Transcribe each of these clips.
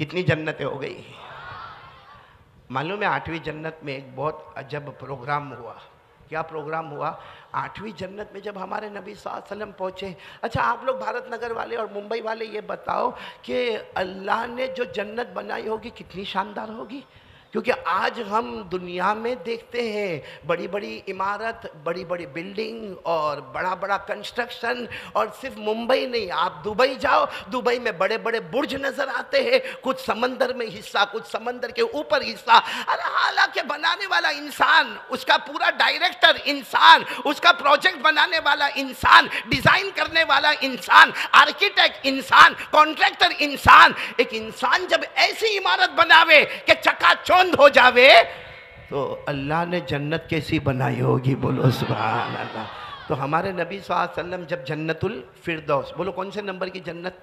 کتنی جنتیں ہو گئی؟ معلوم ہے 8ویں جنت میں ایک بہت عجب پروگرام ہوا. کیا پروگرام ہوا؟ 8ویں جنت میں جب ہمارے نبی صلی اللہ علیہ وسلم پہنچے. اچھا آپ لوگ بھارت نگر والے اور ممبئی والے یہ بتاؤ کہ اللہ نے جو جنت بنائی ہوگی کتنی شاندار ہوگی. کیونکہ آج ہم دنیا میں دیکھتے ہیں بڑی بڑی عمارت، بڑی بڑی بلڈنگ اور بڑا بڑا کنسٹرکشن. اور صرف ممبئی نہیں، آپ دبئی جاؤ، دبئی میں بڑے بڑے برج نظر آتے ہیں، کچھ سمندر میں حصہ، کچھ سمندر کے اوپر حصہ. ارے حالانکہ بنانے والا انسان، اس کا پورا ڈائریکٹر انسان، اس کا پروجیکٹ بنانے والا انسان، ڈیزائن کرنے والا انسان، آرکیٹیکٹ انسان، کانٹریکٹر انسان. ایک انسان جب ایسی عمارت بناوے کہ چکا چوند ہو جاوے تو اللہ نے جنت کیسی بنائی ہوگی؟ بولو سبحان اللہ. تو ہمارے نبی صلی اللہ علیہ وسلم جب جنت الفردوس، بولو کون سے نمبر کی جنت؟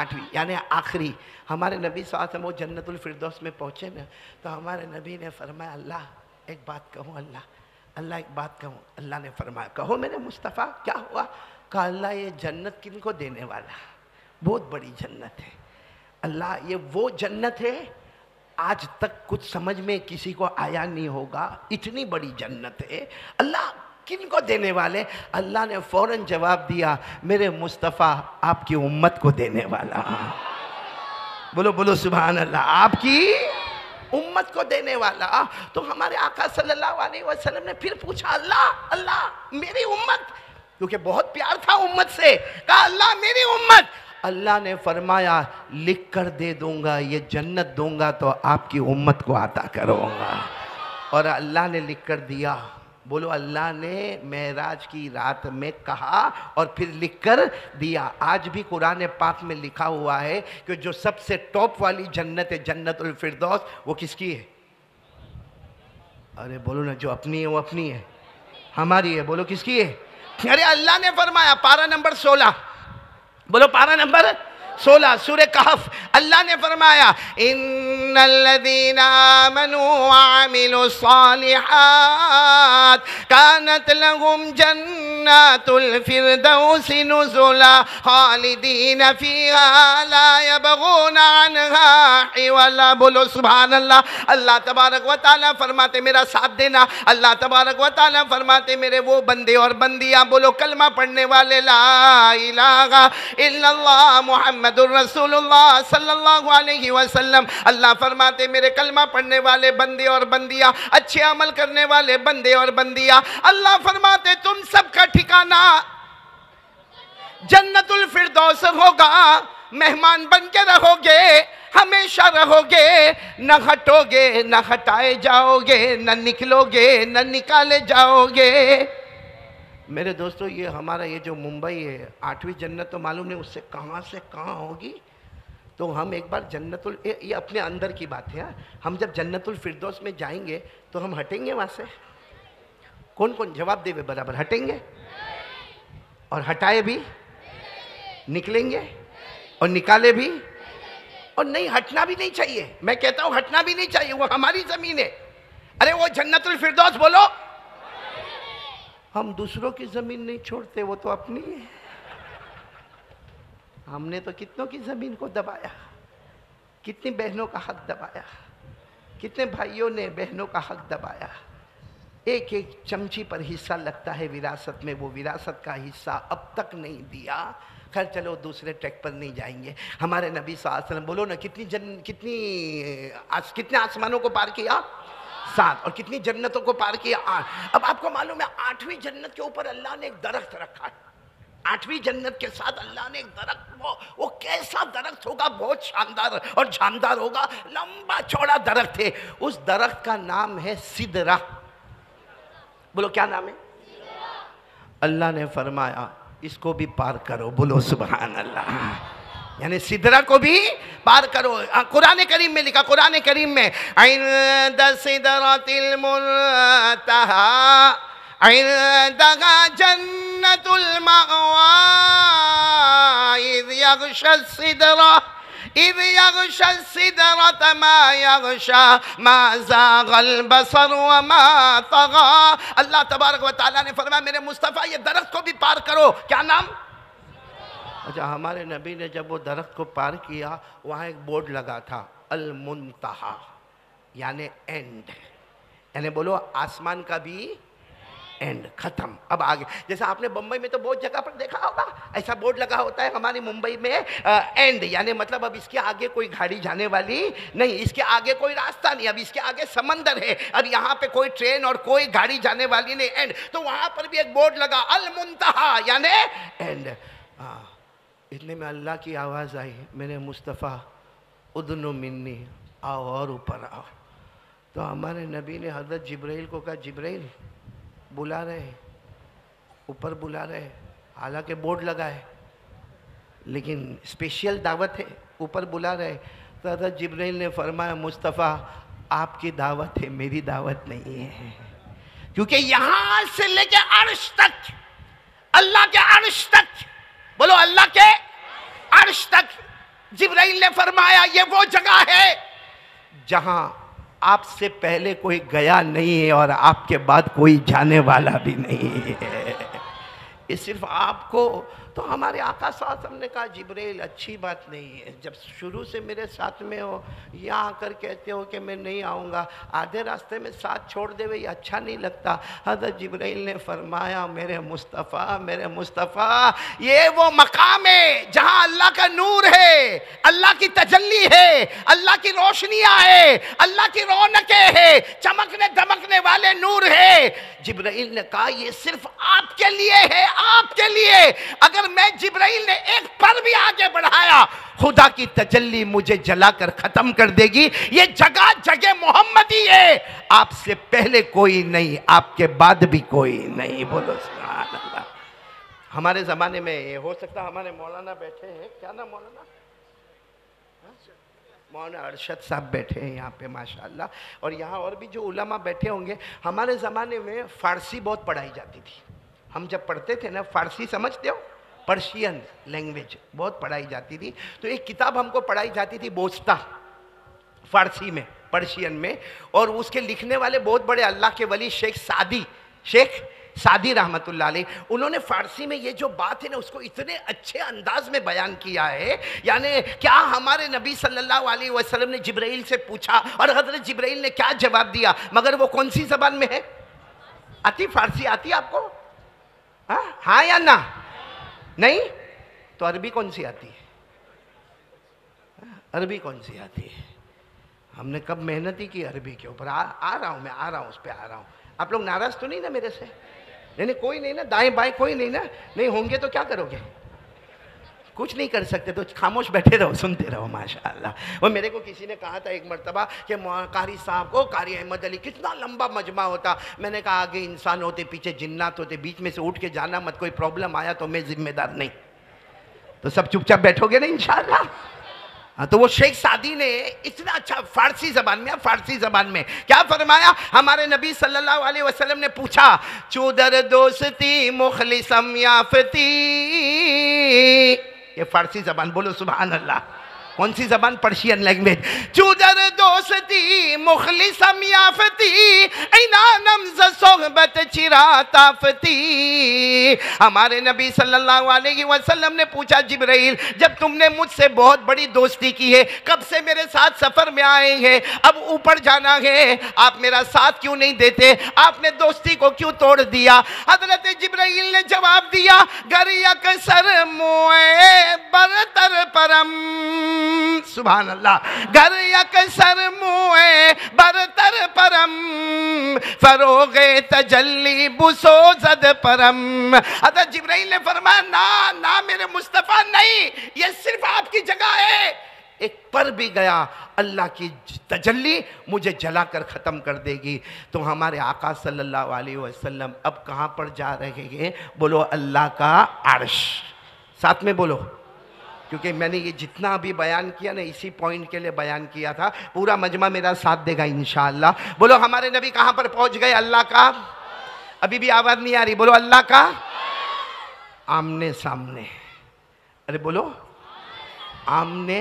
8ویں، یعنی آخری. ہمارے نبی صلی اللہ علیہ وسلم وہ جنت الفردوس میں پہنچے نا، تو ہمارے نبی نے فرمایا اللہ ایک بات کہوں، اللہ ایک بات کہوں. اللہ نے فرمایا کہو میرے مصطفیٰ. کیا ہوا؟ کہا اللہ یہ جنت کن کو دینے والا؟ بہت بڑی جنت ہے اللہ، یہ وہ جنت ہے آج تک کچھ سمجھ میں کسی کو آیا نہیں ہوگا، اتنی بڑی جنت ہے. اللہ کن کو دینے والے؟ اللہ نے فوراً جواب دیا میرے مصطفیٰ آپ کی امت کو دینے والا. بولو بولو سبحان اللہ، آپ کی امت کو دینے والا. تو ہمارے آقا صلی اللہ علیہ وسلم نے پھر پوچھا اللہ میری امت، کیونکہ بہت پیار تھا امت سے. کہا اللہ میری امت. اللہ نے فرمایا لکھ کر دے دوں گا، یہ جنت دوں گا تو آپ کی امت کو عطا کروں گا. اور اللہ نے لکھ کر دیا. بولو اللہ نے معراج کی رات میں کہا اور پھر لکھ کر دیا. آج بھی قرآن پاک میں لکھا ہوا ہے کہ جو سب سے ٹاپ والی جنت ہے جنت الفردوس، وہ کس کی ہے؟ ارے بولو نا، جو اپنی ہے وہ اپنی ہے، ہماری ہے. بولو کس کی ہے؟ ارے اللہ نے فرمایا پارہ نمبر 16، بولو پارہ نمبر 16 سورہ کہف. اللہ نے فرمایا ان الذین آمنوا وعملوا الصالحات كانت لهم جنات الفردوس نزلا خالدین فیہا لا يبغون عنہا حولا. بولو سبحان اللہ. اللہ تبارک و تعالیٰ فرماتے میرا ساتھ دینا. اللہ تبارک و تعالیٰ فرماتے میرے وہ بندے اور بندیاں، بولو کلمہ پڑھنے والے، لا الہ الا اللہ محمد الرسول اللہ صلی اللہ علیہ وسلم. اللہ فرماتے میرے کلمہ پڑھنے والے بندے اور بندیاں، اچھے عمل کرنے والے بندے اور بندیاں، اللہ فرماتے تم سب کا ٹھکانہ جنت الفردوس ہوگا. مہمان بن کے رہو گے، ہمیشہ رہو گے، نہ ہٹو گے، نہ ہٹائے جاؤ گے، نہ نکلو گے، نہ نکالے جاؤ گے. میرے دوستو یہ ہمارا یہ جو ممبئی ہے 8ویں جنت، تو معلوم نہیں اس سے کہاں ہوگی. تو ہم ایک بار یہ اپنے اندر کی بات ہے. ہم جب جنت الفردوس میں جائیں گے تو ہم ہٹیں گے وہاں سے؟ کون جواب دے برابر؟ ہٹیں گے؟ اور ہٹائے بھی؟ نکلیں گے؟ اور نکالے بھی؟ اور نہیں، ہٹنا بھی نہیں چاہیے. میں کہتا ہوں ہٹنا بھی نہیں چاہیے، وہ ہماری زمین ہے. ارے وہ جنت الفردوس بولو. ہم دوسروں کی زمین نہیں چھوڑتے، وہ تو اپنی ہے. ہم نے تو کتنوں کی زمین کو دبایا، کتنی بہنوں کا حق دبایا، کتنے بھائیوں نے بہنوں کا حق دبایا. ایک ایک چمچی پر حصہ لگتا ہے وراثت میں، وہ وراثت کا حصہ اب تک نہیں دیا. خیر چلو دوسرے ٹریک پر نہیں جائیں گے. ہمارے نبی صلی اللہ علیہ وسلم، بولو نا کتنے آسمانوں کو پار کیا؟ 7. اور کتنی جنتوں کو پار کیا؟ 8. اب آپ کو معلوم ہے 8ویں جنت کے اوپر اللہ نے ایک درخت رکھا ہے. 8ویں جنت کے ساتھ اللہ نے ایک درخت، وہ کیسا درخت ہوگا؟ بہت شاندار اور جاندار ہوگا. لمبا چوڑا درخت ہے. اس درخت کا نام ہے سدرہ. بولو کیا نام ہے؟ اللہ نے فرمایا اس کو بھی پار کرو. بولو سبحان اللہ. یعنی سدرہ کو بھی پار کرو. قرآن کریم میں لکھا، قرآن کریم میں عند سدرۃ المنتہی عندها جنت المأوى اذ یغشی السدرة ما یغشی ما زاغ البصر وما طغى. اللہ تبارک و تعالیٰ نے فرمایا میرے مصطفیٰ یہ درخت کو بھی پار کرو. کیا نام؟ اچھا ہمارے نبی نے جب وہ درخت کو پار کیا وہاں ایک بورڈ لگا تھا المنتہا یعنی اینڈ، یعنی بولو آسمان کا بھی اینڈ، ختم، اب آگے. جیسا آپ نے بمبئی میں تو بہت جگہ پر دیکھا ہوگا ایسا بورڈ لگا ہوتا ہے، ہماری ممبئی میں اینڈ یعنی مطلب اب اس کے آگے کوئی گاڑی جانے والی نہیں، اس کے آگے کوئی راستہ نہیں، اب اس کے آگے سمندر ہے، اب یہاں پہ کوئی ٹرین اور کوئی گاڑی جانے والی نہیں، اینڈ. تو وہاں پر بھی ایک بورڈ لگا المنتہا یعنی اینڈ. اتنے میں اللہ کی آواز آئی، میرے مصطفیٰ ادنو منی، آؤ اور اوپر آؤ. تو ہمارے نبی نے حضرت جبرائیل کو کہا جبرائیل بلا رہے ہیں، اوپر بلا رہے ہیں، حالانکہ بورڈ لگا ہے لیکن اسپیشل دعوت ہے، اوپر بلا رہے ہیں. تو حضرت جبرائیل نے فرمایا مصطفیٰ آپ کی دعوت ہے، میری دعوت نہیں ہے، کیونکہ یہاں سے لے کے عرش تک، اللہ کے عرش تک، بولو اللہ کے عرش تک، جبرائیل نے فرمایا یہ وہ جگہ ہے جہاں آپ سے پہلے کوئی گیا نہیں ہے اور آپ کے بعد کوئی جانے والا بھی نہیں ہے، یہ صرف آپ کو. تو ہمارے آقا صلی اللہ علیہ وسلم نے کہا جبرائیل اچھی بات نہیں ہے، جب شروع سے میرے ساتھ میں ہو یہاں آ کر کہتے ہو کہ میں نہیں آؤں گا، آدھے راستے میں ساتھ چھوڑ دے ہوئے یہ اچھا نہیں لگتا. حضرت جبرائیل نے فرمایا میرے مصطفیٰ یہ وہ مقام ہے جہاں اللہ کا نور ہے، اللہ کی تجلی ہے، اللہ کی روشنیاں ہے، اللہ کی رونقیں ہے، چمکنے دمکنے والے نور ہے. جبرائیل نے کہا یہ صرف آپ کے لیے ہے، آپ کے لیے. اگر میں جبرائیل نے ایک پر بھی آگے بڑھایا خدا کی تجلی مجھے جلا کر ختم کر دے گی. یہ جگہ محمدی ہے، آپ سے پہلے کوئی نہیں، آپ کے بعد بھی کوئی نہیں. بولو سبحان اللہ. ہمارے زمانے میں یہ ہو سکتا ہمارے مولانا بیٹھے ہیں، کیا نام مولانا؟ مولانا ارشد صاحب بیٹھے ہیں یہاں پہ ماشاءاللہ، اور یہاں اور بھی جو علماء بیٹھے ہوں گے. ہمارے زمانے میں فارسی بہت پڑھائی جاتی تھی. ہم جب پڑھتے تھے نا فارسی سمجھتے ہو، پرشین لینگویج بہت پڑھائی جاتی تھی. تو ایک کتاب ہم کو پڑھائی جاتی تھی بوستا، فارسی میں، پرشین میں، اور اس کے لکھنے والے بہت بڑے اللہ کے ولی شیخ سعدی رحمت اللہ علیہ، انہوں نے فارسی میں یہ جو بات ہے نا اس کو اتنے اچھے انداز میں بیان کیا ہے. یعنی کیا ہمارے نبی صلی اللہ علیہ وسلم نے جبرائیل سے پوچھا اور حضرت جبرائیل نے کیا جواب دیا، مگر وہ کون سی زبان میں ہے؟ آتی فارسی آتی آپ کو؟ ہاں یا نہ؟ نہیں تو عربی کون سی آتی ہے؟ عربی کون سی آتی ہے؟ ہم نے کب محنت ہی کی عربی کے اوپر. آ رہا ہوں میں، آ رہا ہوں، اس پہ آ رہا ہوں. آپ لوگ ناراض تو نہیں نا میرے سے؟ نہیں کوئی نہیں نا، دائیں بائیں کوئی نہیں نا؟ نہیں ہوں گے تو کیا کرو گے؟ کچھ نہیں کر سکتے تو خاموش بیٹھے رہو، سنتے رہو ماشاءاللہ. اور میرے کو کسی نے کہا تھا ایک مرتبہ کہ قاری صاحب کو، قاری احمد علی، کتنا لمبا مجمع ہوتا. میں نے کہا آگے انسان ہوتے، پیچھے جنات ہوتے، بیچ میں سے اٹھ کے جانا مت، کوئی پرابلم آیا تو میں ذمہ دار نہیں. تو سب چپ چاپ بیٹھو گے نا انشاءاللہ. تو وہ شیخ سعدی نے اتنا اچھا فارسی زبان میں کیا فرمایا. ہمارے نبی صلی اللہ علیہ وسلم نے پوچھا چودر دوستی مخلصم یافتی، یہ فارسی زبان، بولو سبحان اللہ. کون سی زبان؟ Persian language. چودر دوستی مخلصم یافتی، اینانم ز صحبت چرا تافتی. ہمارے نبی صلی اللہ علیہ وسلم نے پوچھا جبرائیل جب تم نے مجھ سے بہت بڑی دوستی کی ہے، کب سے میرے ساتھ سفر میں آئے ہیں، اب اوپر جانا ہے، آپ میرا ساتھ کیوں نہیں دیتے؟ آپ نے دوستی کو کیوں توڑ دیا؟ حضرت جبرائیل نے جواب دیا گر یک سر موئے برتر پرم، سبحان اللہ، گر یک سر موئے برتر پرم، فروغ تجلی بسو زد پرم. حضرت جبرائیل نے فرمایا نا میرے مصطفیٰ نہیں، یہ صرف آپ کی جگہ ہے. ایک پر بھی گیا اللہ کی تجلی مجھے جلا کر ختم کر دے گی. تو ہمارے آقا صلی اللہ علیہ وسلم اب کہاں پر جا رہے ہیں؟ بولو اللہ کا عرش. ساتھ میں بولو، کیونکہ میں نے یہ جتنا بھی بیان کیا نا اسی پوائنٹ کے لیے بیان کیا تھا. پورا مجمع میرا ساتھ دے گا انشاءاللہ. بولو ہمارے نبی کہاں پر پہنچ گئے؟ اللہ کا، ابھی بھی آواز نہیں آ رہی، بولو اللہ کا آمنے سامنے. ارے بولو آمنے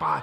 5।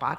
5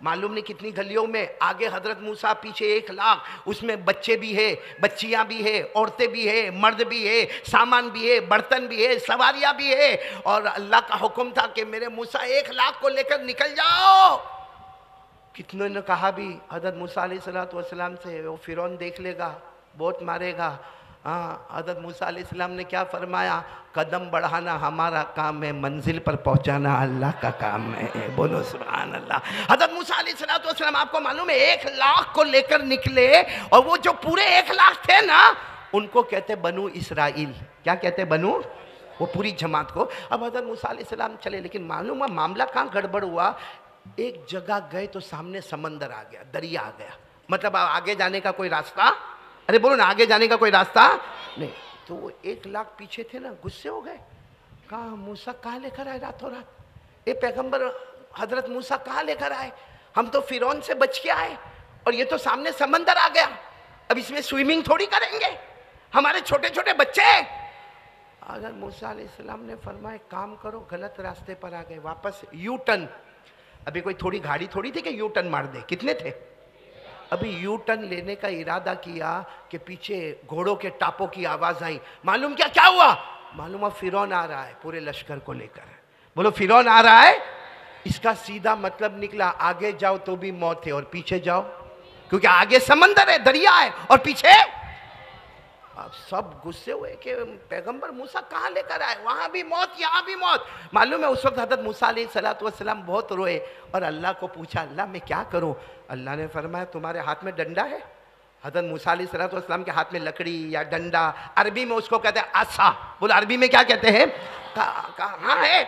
معلوم نہیں کتنی گلیوں میں، آگے حضرت موسیٰ، پیچھے 1,00,000، اس میں بچے بھی ہے، بچیاں بھی ہے، عورتیں بھی ہے، مرد بھی ہے، سامان بھی ہے، برتن بھی ہے، سواریاں بھی ہے، اور اللہ کا حکم تھا کہ میرے موسیٰ 1,00,000 کو لے کر نکل جاؤ۔ کتنوں نے کہا بھی حضرت موسیٰ علیہ السلام سے وہ فرعون دیکھ لے گا، بہت مارے گا۔ حضرت موسیٰ علیہ السلام نے کیا فرمایا؟ قدم بڑھانا ہمارا کام ہے، منزل پر پہنچانا اللہ کا کام ہے، بولو سبحان اللہ۔ حضرت موسیٰ علیہ السلام آپ کو معلوم ہے 1,00,000 کو لے کر نکلے، اور وہ جو پورے 1,00,000 تھے نا ان کو کہتے بنو اسرائیل۔ کیا کہتے بنو؟ وہ پوری جماعت کو۔ اب حضرت موسیٰ علیہ السلام چلے، لیکن معلوم ہے معاملہ کہاں گڑبڑ ہوا؟ ایک جگہ گئے تو سامنے سمندر آ گیا، دریا آ گیا، مطلب آگے جانے کا کوئی راستہ، ارے بولو نا، آگے جانے کا کوئی راستہ نہیں۔ تو وہ 1,00,000 پیچھے تھے نا، غصے ہو گئے، کہا موسیٰ کہاں لے کر آئے راتوں رات؟ اے پیغمبر حضرت موسیٰ کہاں لے کر آئے؟ ہم تو فرعون سے بچ کے آئے، اور یہ تو سامنے سمندر آ گیا، اب اس میں سوئمنگ تھوڑی کریں گے، ہمارے چھوٹے چھوٹے بچے ہیں۔ حضرت موسیٰ علیہ السلام نے فرمایا کام کرو، غلط راستے پر آ گئے، واپس یو ٹرن۔ ابھی کوئی تھوڑی گاڑی تھوڑی تھی کہ یو ٹرن مار دے، کتنے تھے؟ ابھی یو ٹرن لینے کا ارادہ کیا کہ پیچھے گھوڑوں کے ٹاپوں کی آواز آئی، معلوم کیا ہوا؟ معلوم فرعون آ رہا ہے پورے لشکر کو لے کر، بولو فرعون آ رہا ہے۔ اس کا سیدھا مطلب نکلا آگے جاؤ تو بھی موت ہے، اور پیچھے جاؤ کیونکہ آگے سمندر ہے، دریا ہے، اور پیچھے۔ اب سب غصے ہوئے کہ پیغمبر موسیٰ کہاں لے کر آئے، وہاں بھی موت یہاں بھی موت۔ معلوم ہے اس وقت حضرت موسیٰ علیہ السلام بہت روئے، اور اللہ کو پوچھا اللہ میں کیا کروں؟ اللہ نے فرمایا تمہارے ہاتھ میں ڈنڈا ہے؟ حضرت موسیٰ علیہ السلام کے ہاتھ میں لکڑی یا ڈنڈا، عربی میں اس کو کہتے ہیں عصا، بولو عربی میں کیا کہتے ہیں؟ کہاں ہے؟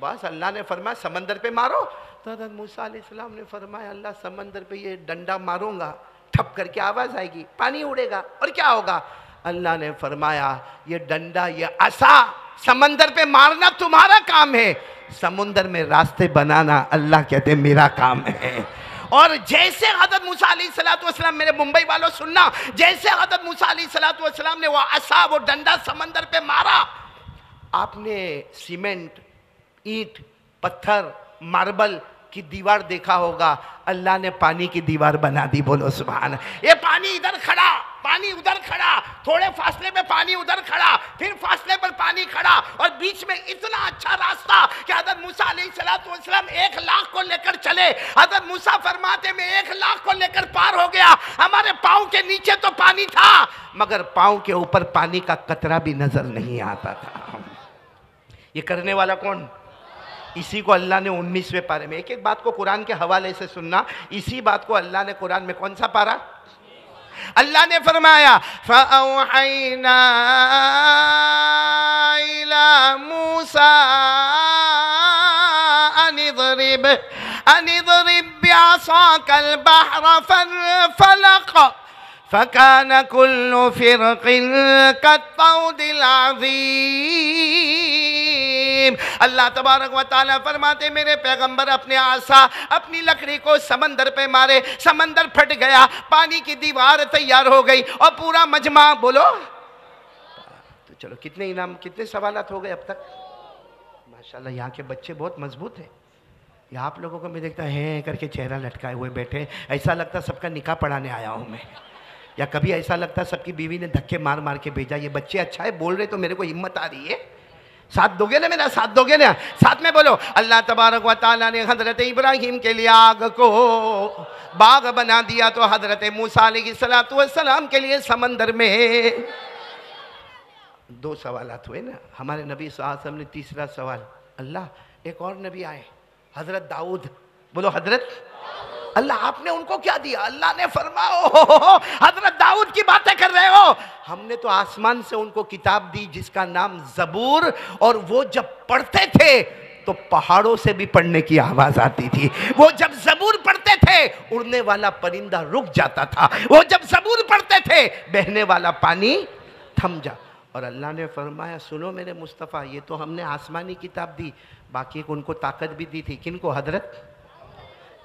بس اللہ نے فرمایا سمندر پہ مارو۔ تو حضرت موسیٰ علیہ السلام نے فرمایا اللہ سمندر پہ یہ ڈنڈا ماروں گا، ٹھپ کر کے آواز آئے گی، پانی اڑے گا، اور کیا ہوگا؟ اللہ نے فرمایا یہ ڈنڈا، یہ عصا سمندر پہ مارنا تمہارا کام ہے، سمندر میں راستے بنانا اللہ کہتے ہیں میرا کام ہے۔ اور جیسے حضرت موسیٰ علیہ السلام، میرے ممبئی والوں سننا، جیسے حضرت موسیٰ علیہ السلام نے وہ عصا، وہ ڈنڈا سمندر پہ مارا، آپ نے سیمنٹ، اینٹ، پتھر، ماربل کی دیوار دیکھا ہوگا، اللہ نے پانی کی دیوار بنا دی، بولو سبحان۔ یہ پانی ادھر کھڑا، پانی ادھر کھڑا، تھوڑے فاصلے میں پانی ادھر کھڑا، پھر فاصلے پر پانی کھڑا، اور بیچ میں اتنا اچھا راستہ کہ حضرت موسیٰ علیہ السلام 1,00,000 کو لے کر چلے۔ حضرت موسیٰ فرماتے میں 1,00,000 کو لے کر پار ہو گیا، ہمارے پاؤں کے نیچے تو پانی تھا مگر پاؤں کے اوپر پانی کا قطرہ بھی نظر نہیں آتا تھا۔ یہ کرنے والا کون؟ اسی کو اللہ نے 19ویں پارے میں، ایک بات کو قرآن کے حوالے سے سننا، اسی بات کو اللہ نے قرآن میں کون سا پارا؟ اللہ نے فرمایا فَأَوْحَيْنَا إِلَى مُوسَىٰ أَنِ اضْرِبْ بِعَصَاكَ الْبَحْرَ فَانفَلَقَ فَكَانَ كُلُّ فِرْقٍ كَالطَّوْدِ الْعَظِيمِ۔ اللہ تبارک و تعالیٰ فرماتے میرے پیغمبر اپنے عصا، اپنی لکڑی کو سمندر پہ مارے، سمندر پھٹ گیا، پانی کی دیوار تیار ہو گئی، اور پورا مجمع، بولو تو چلو کتنے انعام، کتنے سوالات ہو گئے اب تک؟ ماشاءاللہ یہاں کے بچے بہت مضبوط ہیں۔ یہاں آپ لوگوں کو میں دیکھتا ہے کر کے چہرہ لٹکائے ہوئے بیٹھے، ایسا لگتا سب کا نکاح پڑھانے آیا ہوں میں، یا کبھی ایسا لگتا سب کی بیوی نے دھکے مار مار کے بھیجا۔ یہ بچے اچھا ہے بول رہے تو میرے کو ہمت آ رہی ہے، ساتھ دو گے نا میرا، ساتھ دو گے نا، ساتھ میں بولو اللہ تبارک و تعالیٰ نے حضرت ابراہیم کے لیے آگ کو باغ بنا دیا، تو حضرت موسیٰ علیہ السلام کے لیے سمندر میں 2 سوالات ہوئے نا۔ ہمارے نبی صلی اللہ علیہ وسلم نے تیسرا سوال، اللہ ایک اور نبی آئے حضرت داؤد، بولو حضرت، اللہ آپ نے ان کو کیا دیا؟ اللہ نے فرمایا حضرت داؤد کی باتیں کر رہے ہو، ہم نے تو آسمان سے ان کو کتاب دی جس کا نام زبور، اور وہ جب پڑھتے تھے تو پہاڑوں سے بھی پڑھنے کی آواز آتی تھی۔ وہ جب زبور پڑھتے تھے اڑنے والا پرندہ رک جاتا تھا، وہ جب زبور پڑھتے تھے بہنے والا پانی تھم جا۔ اور اللہ نے فرمایا سنو میرے مصطفیٰ، یہ تو ہم نے آسمانی کتاب دی، باقی ان کو طاقت بھی دی تھی۔ کن کو؟ حضرت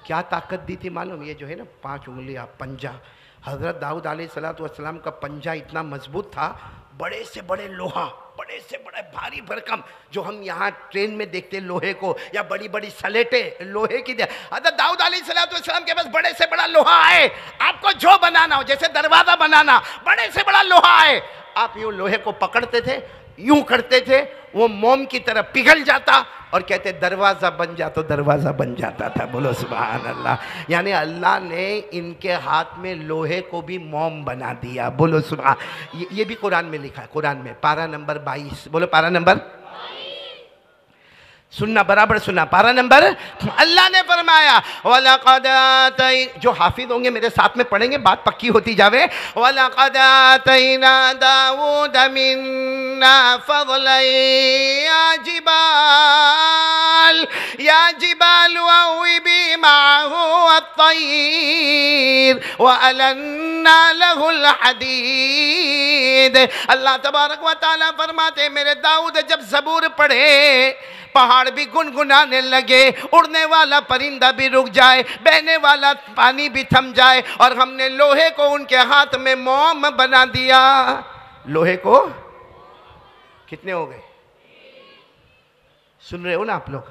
کیا طاقت دی تھی معلوم؟ یہ جو ہے نا 5 انگلیاں، پنجہ، حضرت داؤد علیہ السلام کا پنجہ اتنا مضبوط تھا، بڑے سے بڑے لوہا، بڑے سے بڑے بھاری بھرکم جو ہم یہاں ٹرین میں دیکھتے لوہے کو، یا بڑی بڑی سلیٹیں لوہے کی حضرت داؤد علیہ السلام کے پاس بڑے سے بڑا لوہا ہے، آپ کو جو بنانا ہو، جیسے دروازہ بنانا، بڑے سے بڑا لوہا ہے، آپ یوں لوہے کو پکڑتے تھے، یوں کرتے تھے، وہ موم کی طرح پگھل جاتا اور کہتے دروازہ بن جا، تو دروازہ بن جاتا تھا. بولو سبحان اللہ. یعنی اللہ نے ان کے ہاتھ میں لوہے کو بھی موم بنا دیا. بولو سبحان. یہ بھی قرآن میں لکھا ہے، قرآن میں پارہ نمبر 22. بولو پارہ نمبر، سننا برابر سننا، پارہ نمبر. اللہ نے فرمایا وَلَقَدْ آتَيْنَا، جو حافظ ہوں گے میرے ساتھ میں پڑھیں گے، بات پکی ہوتی جاوے. وَلَقَدْ آتَيْنَا دَاوُودَ مِنَّا فَضْلًا يَا جِبَالُ أَوِّبِي مَعَهُ الطَّيْرَ وَأَلَنَّا لَهُ الْحَدِيدَ. اللہ تبارک و تعالیٰ فرماتے میرے داؤد جب زبور پڑھے، پہاڑ بھی گنگنانے لگے، اڑنے والا پرندہ بھی رک جائے، بہنے والا پانی بھی تھم جائے، اور ہم نے لوہے کو ان کے ہاتھ میں موم بنا دیا. لوہے کو کتنے ہو گئے؟ سن رہے ہو نا آپ لوگ؟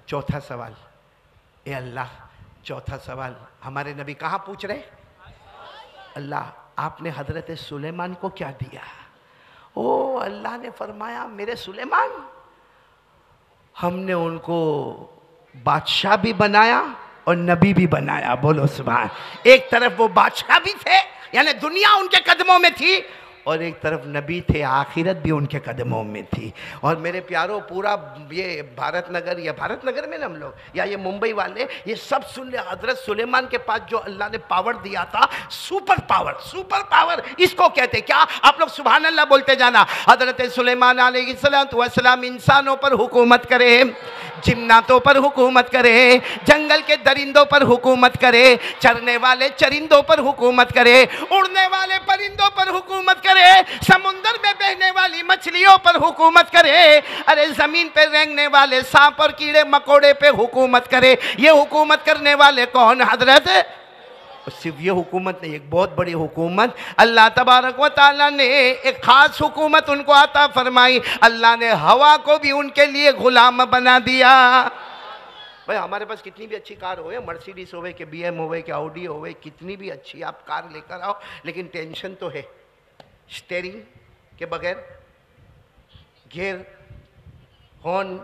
چوتھا سوال، اے اللہ، چوتھا سوال ہمارے نبی کہاں پوچھ رہے؟ اللہ، آپ نے حضرت سلیمان کو کیا دیا؟ او اللہ نے فرمایا میرے سلیمان، ہم نے ان کو بادشاہ بھی بنایا اور نبی بھی بنایا. بولو سبحان. ایک طرف وہ بادشاہ بھی تھے، یعنی دنیا ان کے قدموں میں تھی، اور ایک طرف نبی تھے، آخرت بھی ان کے قدموں میں تھی. اور میرے پیاروں، پورا یہ بھارت نگر، یا بھارت نگر میں نا ہم لوگ، یا یہ ممبئی والے، یہ سب سن لے حضرت سلیمان کے پاس جو اللہ نے پاور دیا تھا، سپر پاور. سپر پاور اس کو کہتے کیا؟ آپ لوگ سبحان اللہ بولتے جانا. حضرت سلیمان علیہ السلام انسانوں پر حکومت کرے، جناتوں پر حکومت کرے، جنگل کے درندوں پر حکومت کرے، چرنے والے چرندوں پر حکومت کرے، اڑنے والے پرندوں پر حکومت کرے، سمندر میں بہنے والی مچھلیوں پر حکومت کرے، ارے زمین پہ رینگنے والے سانپ اور کیڑے مکوڑے پہ حکومت کرے. یہ حکومت کرنے والے کون؟ حضرت. صرف یہ حکومت نہیں، ایک بہت بڑی حکومت اللہ تبارک و تعالیٰ نے ایک خاص حکومت ان کو عطا فرمائی. اللہ نے ہوا کو بھی ان کے لیے غلام بنا دیا. بھائی ہمارے پاس کتنی بھی اچھی کار ہوئے، مرسیڈیز ہوئے کہ بی ایم ہوئے کہ آؤڈی ہوئے، کتنی بھی اچھی آپ کار لے کر آؤ، لیکن ٹینشن تو ہے. اسٹیئرنگ کے بغیر، gear, horn,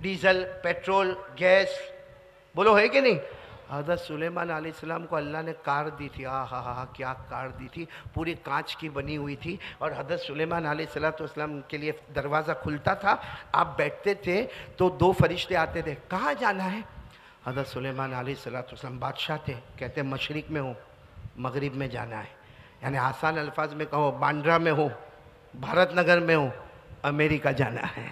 diesel, petrol, gas, بولو ہے کہ نہیں؟ حضرت سلیمان علیہ السلام کو اللہ نے کار دی تھی. آہا کیا کار دی تھی، پوری کانچ کی بنی ہوئی تھی. اور حضرت سلیمان علیہ السلام کے لیے دروازہ کھلتا تھا، آپ بیٹھتے تھے تو دو فرشتے آتے تھے. کہاں جانا ہے؟ حضرت سلیمان علیہ السلام بادشاہ تھے، کہتے مشرق میں ہوں، مغرب میں جانا ہے. یعنی آسان الفاظ میں کہو، باندرا میں ہوں، بھارت نگر میں ہوں، امریکہ جانا ہے،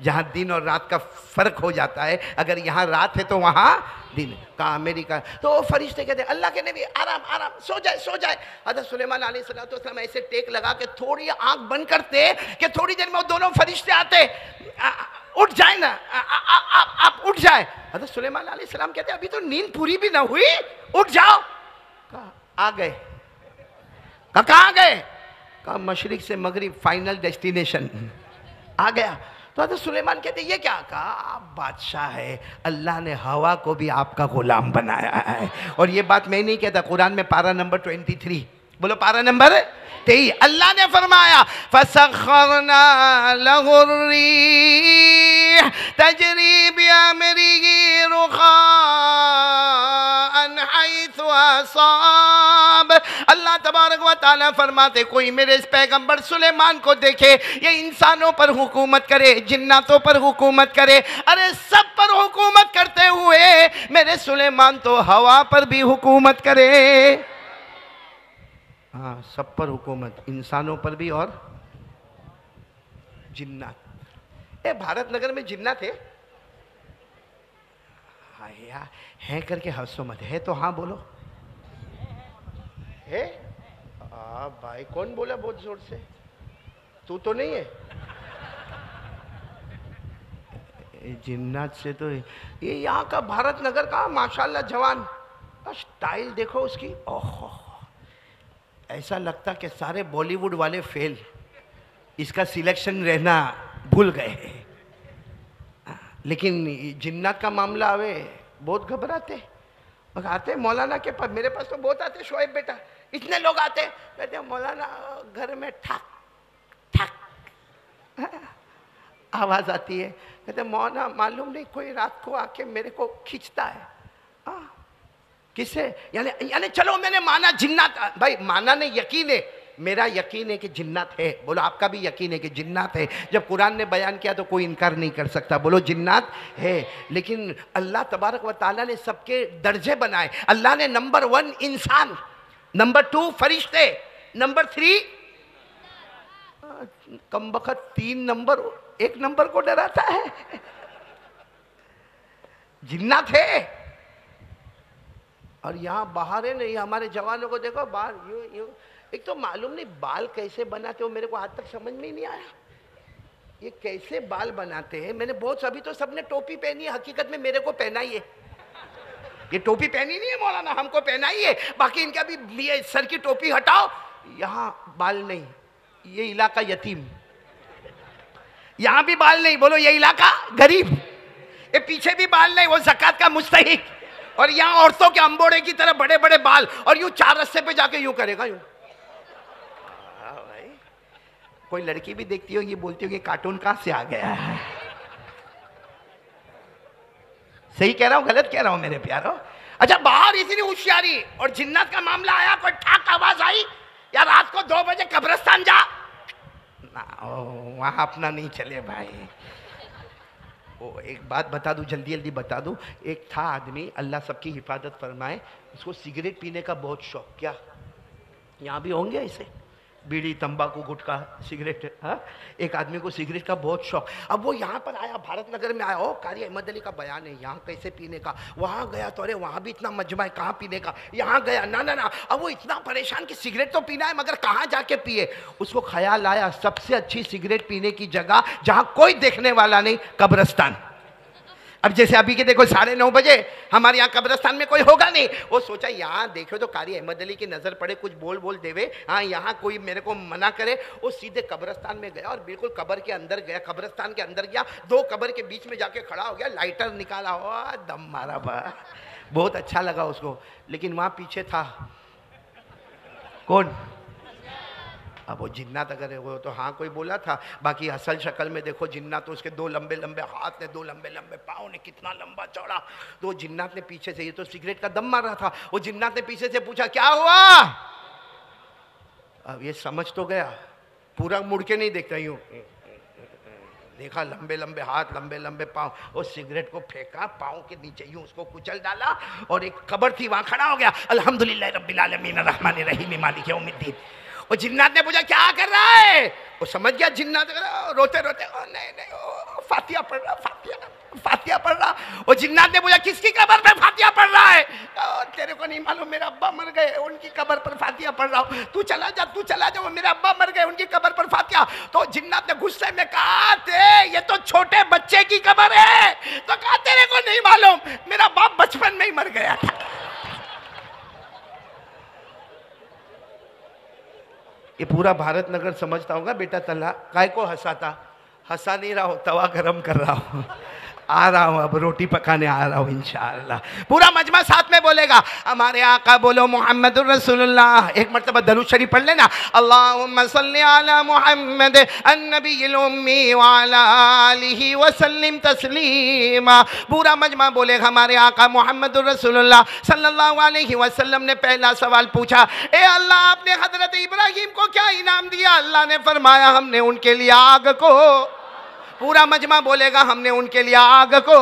جہاں دن اور رات کا فرق ہو جاتا ہے. اگر یہاں رات ہے تو وہاں دن. کہا امریکہ. تو فرشتے کہتے ہیں اللہ کے نبی آرام آرام، سو جائے سو جائے. حضرت سلیمان علیہ السلام ایسے ٹیک لگا کے تھوڑی آنکھ بند کرتے کہ تھوڑی دیر میں وہ دونوں فرشتے آتے، اٹھ جائے نا، آپ اٹھ جائے. حضرت سلیمان علیہ السلام کہتے ہیں ابھی تو نیند پوری بھی نہ ہوئی، اٹھ جاؤ. کہا آ گئے. کہاں گئے؟ کہا مشرق سے مغرب، فائنل ڈیسٹینیشن آ گیا. تو حضرت سلیمان کہتے ہیں یہ کیا؟ کہا آپ بادشاہ ہے، اللہ نے ہوا کو بھی آپ کا غلام بنایا ہے. اور یہ بات میں نہیں کہتا، قرآن میں پارہ نمبر 23. بولو پارہ نمبر 23. اللہ نے فرمایا فَسَخَّرْنَا لَهُ الرِّيحَ تَجْرِي بِأَمْرِهِ رُخَاءً حَيْثُ أَصَابَ. اللہ تبارک و تعالیٰ فرماتے کوئی میرے اس پیغمبر سلیمان کو دیکھے، یہ انسانوں پر حکومت کرے، جناتوں پر حکومت کرے، ارے سب پر حکومت کرتے ہوئے میرے سلیمان تو ہوا پر بھی حکومت کرے. ہاں سب پر حکومت، انسانوں پر بھی اور جنات. بھارت نگر میں جنات ہے؟ ہے کر کے ہنسو مت. ہے تو ہاں بولو. ہے؟ بھائی کون بولا بہت زور سے؟ تو نہیں ہے؟ جنات سے تو یہ یہاں کا بھارت نگر کا ماشاءاللہ جوان، سٹائل دیکھو اس کی، ایسا لگتا کہ سارے بالی ووڈ والے فیل. اس کا سلیکشن رہنا بھول گئے. لیکن جنات کا معاملہ آوے بہت گھبراتے. آتے مولانا کے پاس, میرے پاس تو بہت آتے, شعیب بیٹا اتنے لوگ آتے, کہتے ہیں مولانا گھر میں ٹھک ٹھک آواز آتی ہے. کہتے ہیں مولانا معلوم نہیں کوئی رات کو آ کے میرے کو کھینچتا ہے. کسے؟ یعنی چلو میں نے مانا جنات, بھائی مانا نہیں, یقین ہے, میرا یقین ہے کہ جنات ہے. بولو آپ کا بھی یقین ہے کہ جنات ہے. جب قرآن نے بیان کیا تو کوئی انکار نہیں کر سکتا. بولو جنات ہے. لیکن اللہ تبارک و تعالیٰ نے سب کے درجے بنائے. اللہ نے نمبر 1 انسان, نمبر 2 فرشتے, نمبر 3 کم بخت 3 نمبر 1 نمبر کو ڈراتا ہے. جنات ہے. اور یہاں باہر ہے نہیں, ہمارے جوانوں کو دیکھو باہر یوں. ایک تو معلوم نہیں بال کیسے بناتے ہو, میرے کو آج تک سمجھ میں ہی نہیں آیا. یہ کیسے بال بناتے ہیں؟ میں نے بہت ابھی تو سب نے ٹوپی پہنی ہے, حقیقت میں میرے کو پہنا ہی ہے. یہ ٹوپی پہنی نہیں ہے مولانا, ہم کو پہنا ہی ہے. باقی ان کا بھی یہ سر کی ٹوپی ہٹاؤ, یہاں بال نہیں. یہ علاقہ یتیم, یہاں بھی بال نہیں. بولو یہ علاقہ غریب. یہ پیچھے بھی بال نہیں, وہ زکوٰۃ کا مستحق. اور یہاں عورتوں کے امبوڑے کی طرح بڑے بڑے بال, اور یوں 4 رستے پہ جا کے یوں کرے گا. یوں کوئی لڑکی بھی دیکھتی ہو یہ بولتی ہو کہ کارٹون کہاں سے آ گیا ہے. صحیح کہہ رہا ہوں غلط کہہ رہا ہوں میرے پیارو؟ اچھا باہر اتنی ہوشیاری, اور جنات کا معاملہ آیا, کوئی ٹھاک آواز آئی یا رات کو 2 بجے قبرستان جا, وہاں اپنا نہیں چلے بھائی. ایک بات بتا دوں, جلدی جلدی بتا دوں. ایک تھا آدمی, اللہ سب کی حفاظت فرمائے, اس کو سگریٹ پینے کا بہت شوق. کیا یہاں بھی ہوں گے ایسے؟ بیڑی, تمباکو, گٹکا, سگریٹ. ایک آدمی کو سگریٹ کا بہت شوق. اب وہ یہاں پر آیا, بھارت نگر میں آیا, قاری احمد علی کا بیان ہے یہاں کیسے پینے کا. وہاں گیا تو ارے وہاں بھی اتنا مجمع ہے, کہاں پینے کا. یہاں گیا, نہ. اب وہ اتنا پریشان کہ سگریٹ تو پینا ہے مگر کہاں جا کے پیے. اس کو خیال آیا سب سے اچھی سگریٹ پینے کی جگہ جہاں کوئی دیکھنے والا نہیں, قبرستان. اب جیسے ابھی کے دیکھو 9:30 بجے ہمارے یہاں قبرستان میں کوئی ہوگا نہیں. وہ سوچا یہاں دیکھو تو قاری احمد علی کی نظر پڑے, کچھ بول دے, یہاں کوئی میرے کو منع کرے. وہ سیدھے قبرستان میں گیا اور بالکل قبر کے اندر گیا, قبرستان کے اندر گیا, 2 قبر کے بیچ میں جا کے کھڑا ہو گیا, لائٹر نکالا ہوا, دم مارا. بہت اچھا لگا اس کو. لیکن وہاں پیچھے تھا کون؟ اب وہ جنات اگر وہ تو ہاں کوئی بولا تھا, باقی اصل شکل میں دیکھو جنات تو اس کے 2 لمبے لمبے ہاتھ نے, 2 لمبے لمبے پاؤں نے, کتنا لمبا چوڑا. تو جنات نے پیچھے سے, یہ تو سگریٹ کا دم مار رہا تھا, وہ جنات نے پیچھے سے پوچھا کیا ہوا. اب یہ سمجھ تو گیا, پورا مڑ کے نہیں دیکھتا, یوں دیکھا لمبے لمبے ہاتھ, لمبے لمبے پاؤں. وہ سگریٹ کو پھینکا پاؤں کے نیچے, یوں اس کو کچل ڈالا, اور ایک قبر تھی وہاں کھڑا ہو گیا. الحمدللہ رب العالمین الرحمن الرحیم مالک یوم الدین. وہ جنات نے پوچھا کیا کر رہا ہے. وہ سمجھ گیا جنات روتے روتے, نہیں فاتحہ پڑھ رہا, فاتحہ پڑھ رہا. وہ جنات نے پوچھا کس کی قبر پہ فاتحہ پڑھ رہا ہے. تیرے کو نہیں معلوم میرا ابا مر گئے, ان کی قبر پر فاتحہ پڑھ رہا ہوں. تو چلا جا, وہ میرا ابا مر گئے, ان کی قبر پر فاتحہ. تو جنات نے غصے میں کہا یہ تو چھوٹے بچے کی قبر ہے. تو کہا تیرے کو نہیں معلوم میرا باپ بچپن میں ہی مر گیا تھا. یہ پورا بھارت نگر سمجھتا ہوگا بیٹا تلا کائے کو ہنساتا. ہنسا نہیں رہا ہوں, توا گرم کر رہا ہوں. آ رہا ہوں, اب روٹی پکانے آ رہا ہوں انشاءاللہ. پورا مجمع ساتھ میں بولے گا ہمارے آقا, بولو محمد الرسول اللہ. ایک مرتبہ درود شریف پڑھ لینا, اللہم صلی علی محمد النبی الامی وعلی آلہ وسلم تسلیما. پورا مجمع بولے گا ہمارے آقا محمد الرسول اللہ صلی اللہ علیہ وسلم نے پہلا سوال پوچھا, اے اللہ آپ نے حضرت ابراہیم کو کیا انعام دیا. اللہ نے فرمایا ہم نے ان کے لیے آگ کو. پورا مجمع بولے گا ہم نے ان کے لیے آگ کو.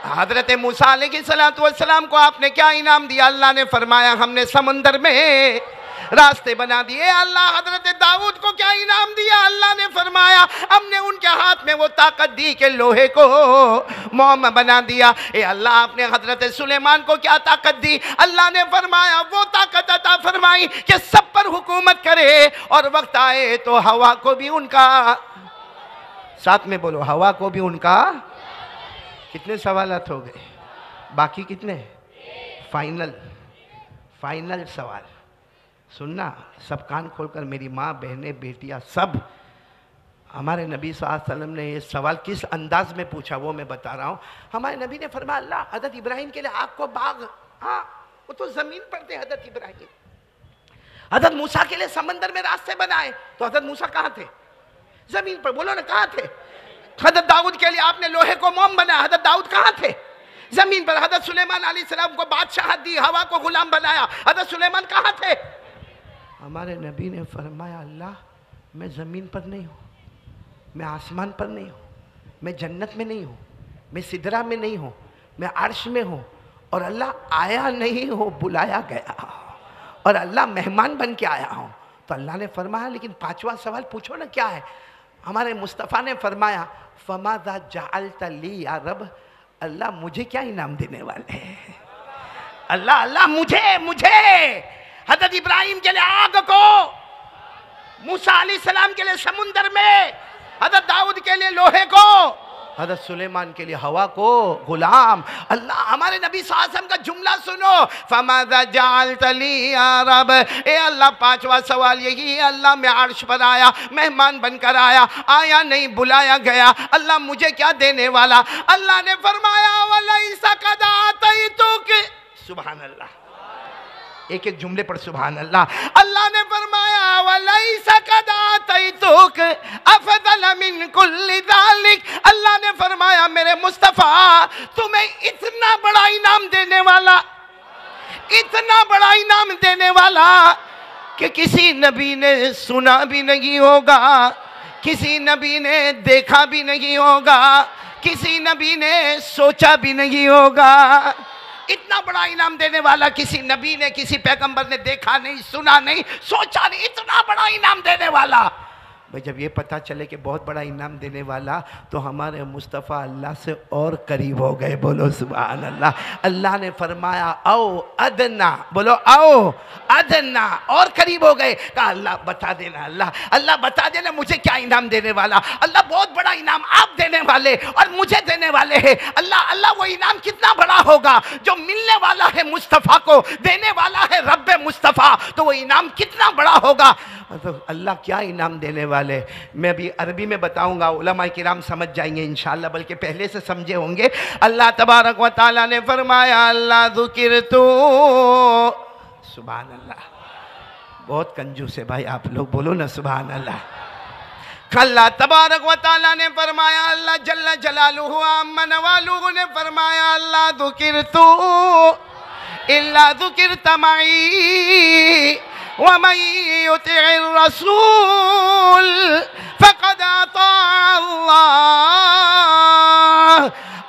حضرت موسیٰ علیہ السلام کو آپ نے کیا انعام دیا. اللہ نے فرمایا ہم نے سمندر میں راستے بنا دیے. اللہ حضرت داؤد کو کیا انعام دیا. اللہ نے فرمایا ہم نے ان کے ہاتھ میں وہ طاقت دی کہ لوہے کو موم بنا دیا. اے اللہ آپ نے حضرت سلیمان کو کیا طاقت دی. اللہ نے فرمایا وہ طاقت عطا فرمائی کہ سب پر حکومت کرے, اور وقت آئے تو ہوا کو بھی ان کا, ساتھ میں بولو ہوا کو بھی ان کا. کتنے سوالات ہو گئے, باقی کتنے؟ فائنل سوال سننا, سب کان کھول کر, میری ماں, بہنیں, بیٹیاں, سب ہمارے نبی صلی اللہ علیہ وسلم نے یہ سوال کس انداز میں پوچھا وہ میں بتا رہا ہوں. ہمارے نبی نے فرمایا اللہ حضرت ابراہیم کے لیے آگ کو باغ, ہاں وہ تو زمین پر تھے حضرت ابراہیم. حضرت موسیٰ کے لیے سمندر میں راستے بنائے تو حضرت موسیٰ کہاں تھے؟ زمین پر. بولو نا کہاں تھے؟ حضرت داؤد کے لیے آپ نے لوہے کو موم بنایا, حضرت داؤد کہاں تھے؟ زمین پر. حضرت سلیمان علیہ السلام کو بادشاہت دی, ہوا کو غلام بنایا, حضرت سلیمان کہاں تھے؟ ہمارے نبی نے فرمایا اللہ میں زمین پر نہیں ہوں, میں آسمان پر نہیں ہوں, میں جنت میں نہیں ہوں, میں سدرہ میں نہیں ہوں, میں عرش میں ہوں, اور اللہ آیا نہیں ہو بلایا گیا, اور اللہ مہمان بن کے آیا ہوں. تو اللہ نے فرمایا لیکن پانچواں سوال پوچھو نا کیا ہے. ہمارے مصطفیٰ نے فرمایا فَمَاذَا جَعَلْتَ لِي یا رب, اللہ مجھے کیا انعام دینے والے ہیں؟ اللہ مجھے حضرت ابراہیم کے لیے آگ کو, موسیٰ علیہ السلام کے لیے سمندر میں, حضرت داؤد کے لیے لوہے کو, حضرت سلیمان کے لیے ہوا کو غلام. اللہ ہمارے نبی صلی اللہ علیہ وسلم کا جملہ سنو فَمَاذَا جَعَلْتَ لِي یا رب, اے اللہ پانچواں سوال یہی ہے, اللہ میں عرش پر آیا, مہمان بن کر آیا نہیں بلایا گیا, اللہ مجھے کیا دینے والا؟ اللہ نے فرمایا وَلَيْسَ قَدْ آتَيْتُكَ, سبحان اللہ, ایک ایک جملے پر سبحان اللہ. اللہ نے فرمایا وَلَيْسَ قَدْ آتَيْتُكَ أَفْضَلَ مِنْ كُلِّ ذَلِكَ, اللہ نے فرمایا میرے مصطفیٰ تمہیں اتنا بڑا انعام دینے والا, اتنا بڑا انعام دینے والا کہ کسی نبی نے سنا بھی نہیں ہوگا, کسی نبی نے دیکھا بھی نہیں ہوگا, کسی نبی نے سوچا بھی نہیں ہوگا. اتنا بڑا انعام دینے والا کسی نبی نے, کسی پیغمبر نے دیکھا نہیں, سنا نہیں, سوچا نہیں, اتنا بڑا انعام دینے والا. بھئی جب یہ پتہ چلے کہ بہت بڑا انعام دینے والا تو ہمارے مصطفیٰ اللہ سے اور قریب ہو گئے. بولو سبحان اللہ. اللہ نے فرمایا او ادنا, بولو او ادنا, اور قریب ہو گئے. کہا اللہ بتا دینا, اللہ بتا دینا مجھے کیا انعام دینے والا. اللہ بہت بڑا انعام آپ دینے والے اور مجھے دینے والے ہیں. اللہ وہ انعام کتنا بڑا ہوگا جو ملنے والا ہے مصطفیٰ کو, دینے والا ہے رب مصطفیٰ, تو وہ انعام کتنا بڑا ہوگا. مطلب اللہ کیا انعام دینے والے. میں بھی عربی میں بتاؤں گا, علماء کرام سمجھ جائیں گے انشاءاللہ, بلکہ پہلے سے سمجھے ہوں گے. اللہ تبارک و تعالیٰ نے فرمایا اللہ ذکرتو, سبحان اللہ, بہت کنجوس ہے بھائی آپ لوگ, بولو نا سبحان اللہ. اللہ تبارک و تعالیٰ نے فرمایا, اللہ جل جلالہ عما نوالہ نے فرمایا اللہ ذکرتو الا ذکرت معی وَمَن يُطِعِ الرَّسُولِ فَقَدْ أَطَاعَ اللَّهَ.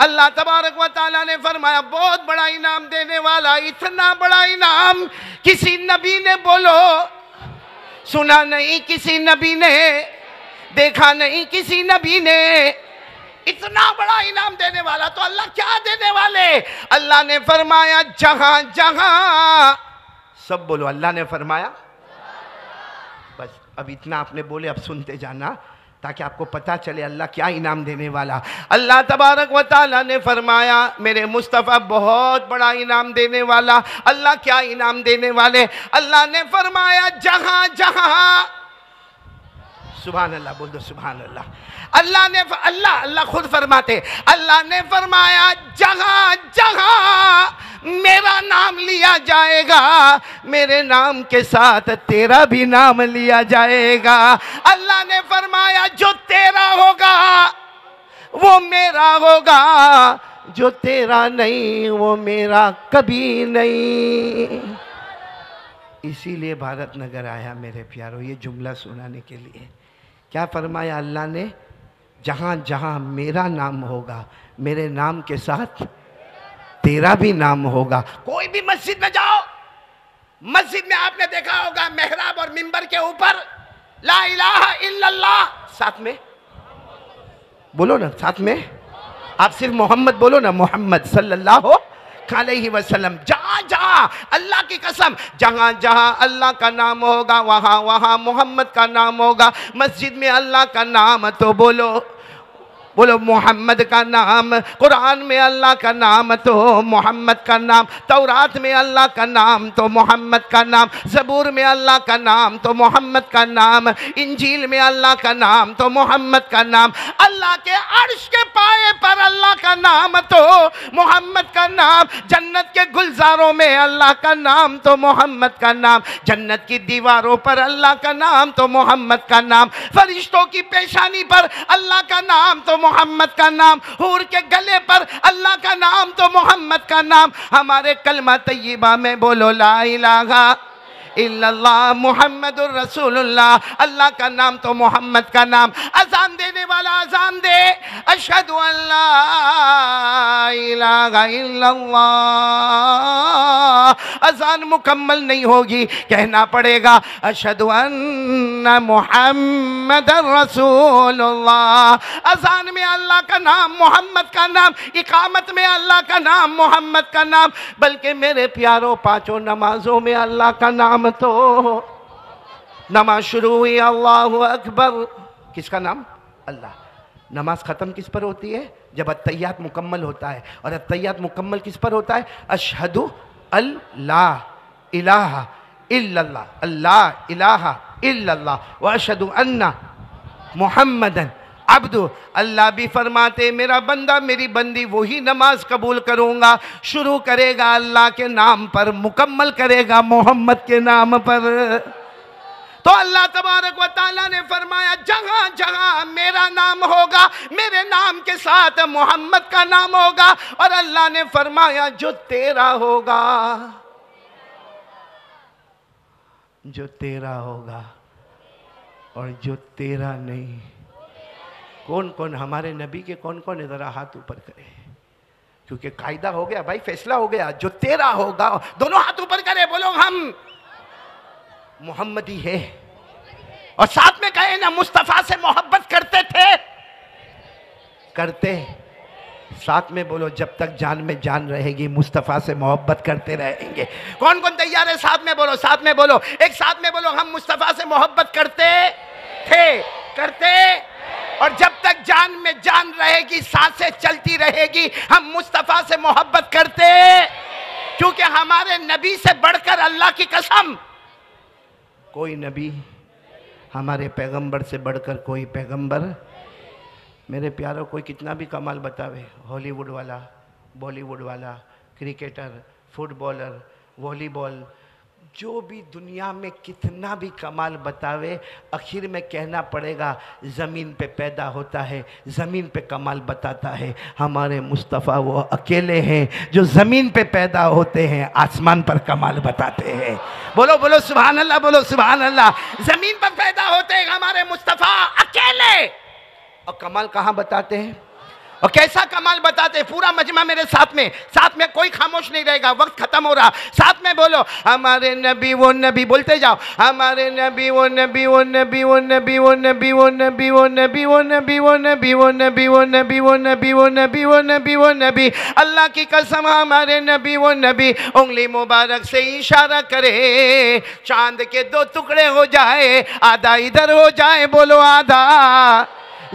اللہ تبارک و تعالیٰ نے فرمایا بہت بڑا انعام دینے والا, اتنا بڑا انعام کسی نبی نے, بولو سنا نہیں, کسی نبی نے دیکھا نہیں, کسی نبی نے, اتنا بڑا انعام دینے والا. تو اللہ کیا دینے والے؟ اللہ نے فرمایا جہاں جہاں, سب بولو اللہ نے فرمایا. بس اب اتنا آپ نے بولے, اب سنتے جانا تاکہ آپ کو پتہ چلے اللہ کیا انعام دینے والا. اللہ تبارک و تعالیٰ نے فرمایا میرے مصطفیٰ بہت بڑا انعام دینے والا. اللہ کیا انعام دینے والے؟ اللہ نے فرمایا جہاں جہاں, سبحان اللہ, بول دو سبحان اللہ. اللہ خود فرماتے, اللہ نے فرمایا جہاں جہاں میرا نام لیا جائے گا, میرے نام کے ساتھ تیرا بھی نام لیا جائے گا. اللہ نے فرمایا جو تیرا ہوگا وہ میرا ہوگا, جو تیرا نہیں وہ میرا کبھی نہیں. اسی لیے بھارت نگر آیا میرے پیارو یہ جملہ سنانے کے لیے. کیا فرمایا اللہ نے؟ جہاں جہاں میرا نام ہوگا میرے نام کے ساتھ تیرا بھی نام ہوگا. کوئی بھی مسجد میں جاؤ, مسجد میں آپ نے دیکھا ہوگا محراب اور منبر کے اوپر لا الہ الا اللہ, ساتھ میں بولو نا, ساتھ میں آپ صرف محمد بولو نا, محمد صلی اللہ علیہ وسلم. جہاں جہاں اللہ کی قسم, جہاں جہاں اللہ کا نام ہوگا وہاں وہاں محمد کا نام ہوگا. مسجد میں اللہ کا نام تو بولو, بولو محمد کا نام، قرآن میں اللہ کا نام تو محمد کا نام، تورات میں اللہ کا نام تو محمد کا نام، زبور میں اللہ کا نام تو محمد کا نام، انجیل میں اللہ کا نام تو محمد کا نام، اللہ کے عرش کے پائے پر اللہ کا نام تو محمد کا نام، جنت کے گلزاروں میں اللہ کا نام تو محمد کا نام، جنت کی دیواروں پر اللہ کا نام تو محمد کا نام، فرشتوں کی پیشانی پر اللہ کا نام تو محمد کا نام، حور کے گلے پر اللہ کا نام تو محمد کا نام، ہمارے کلمہ طیبہ میں بولو لا الہ الا اللہ محمد الرسول اللہ، اللہ کا نام تو محمد کا نام۔ اذان دینے والا اذان دے، اشہد ان لا الہ الا اللہ، اذان مکمل نہیں ہوگی، کہنا پڑے گا اشہد ان محمد الرسول اللہ۔ اذان میں اللہ کا نام محمد کا نام، اقامت میں اللہ کا نام محمد کا نام، بلکہ میرے پیاروں پانچوں نمازوں میں اللہ کا نام تو نماز شروع ہوئی اللہ اکبر، کس کا نام؟ اللہ۔ نماز ختم کس پر ہوتی ہے؟ جب التحیات مکمل ہوتا ہے، اور التحیات مکمل کس پر ہوتا ہے؟ اشہد اللہ الہ الا اللہ، اللہ الہ الا اللہ، واشہد ان محمدً عبدہ۔ اللہ بھی فرماتے میرا بندہ میری بندی وہی نماز قبول کروں گا، شروع کرے گا اللہ کے نام پر، مکمل کرے گا محمد کے نام پر۔ تو اللہ تبارک و تعالیٰ نے فرمایا جہاں جہاں میرا نام ہوگا، میرے نام کے ساتھ محمد کا نام ہوگا، اور اللہ نے فرمایا جو تیرا ہوگا، جو تیرا ہوگا اور جو تیرا نہیں۔ کون کون ہمارے نبی کے کون کون ذرا ہاتھ اوپر کرے، کیونکہ قاعدہ ہو گیا بھائی، فیصلہ ہو گیا، جو تیرا ہوگا، دونوں ہاتھ اوپر کرے، بولو ہم محمدی ہے، اور ساتھ میں کہے نا مصطفیٰ سے محبت کرتے تھے، کرتے، ساتھ میں بولو جب تک جان میں جان رہے گی مصطفیٰ سے محبت کرتے رہیں گے۔ کون کون تیار ہے؟ ساتھ میں بولو، ساتھ میں بولو، ایک ساتھ میں بولو، ہم مصطفیٰ سے محبت کرتے تھے، کرتے، اور جب تک جان میں جان رہے گی، سانسیں چلتی رہے گی، ہم مصطفیٰ سے محبت کرتے، کیونکہ ہمارے نبی سے بڑھ کر اللہ کی قسم کوئی نبی، ہمارے پیغمبر سے بڑھ کر کوئی پیغمبر۔ میرے پیاروں کوئی کتنا بھی کمال بتاوے، ہالی ووڈ والا، بالی ووڈ والا، کرکٹر، فٹ بالر، والی بال، جو بھی دنیا میں کتنا بھی کمال بتاوے، آخر میں کہنا پڑے گا زمین پہ پیدا ہوتا ہے، زمین پہ کمال بتاتا ہے۔ ہمارے مصطفیٰ وہ اکیلے ہیں جو زمین پہ پیدا ہوتے ہیں، آسمان پر کمال بتاتے ہیں۔ بولو بولو سبحان اللہ، بولو سبحان اللہ۔ زمین پر پیدا ہوتے ہیں ہمارے مصطفیٰ اکیلے، اور کمال کہاں بتاتے ہیں؟ اور کیسا کمال بتاتے ہیں؟ پورا مجمع میرے ساتھ میں کوئی خاموش نہیں رہے گا، وقت ختم ہو رہا، ساتھ میں بولو ہمارے نبی وہ نبی، بولتے جاؤ ہمارے نبی وہ نبی، وہ نبی وہ نبی، وہ نبی وہ نبی، وہ نبی وہ نبی، وہ نبی وہ نبی، وہ نبی وہ نبی، وہ نبی وہ نبی، وہ نبی۔ اللہ کی قسم ہمارے نبی وہ نبی، انگلی مبارک سے اشارہ کرے، چاند کے دو ٹکڑے ہو جائے، آدھا ادھر ہو جائے، بولو آدھا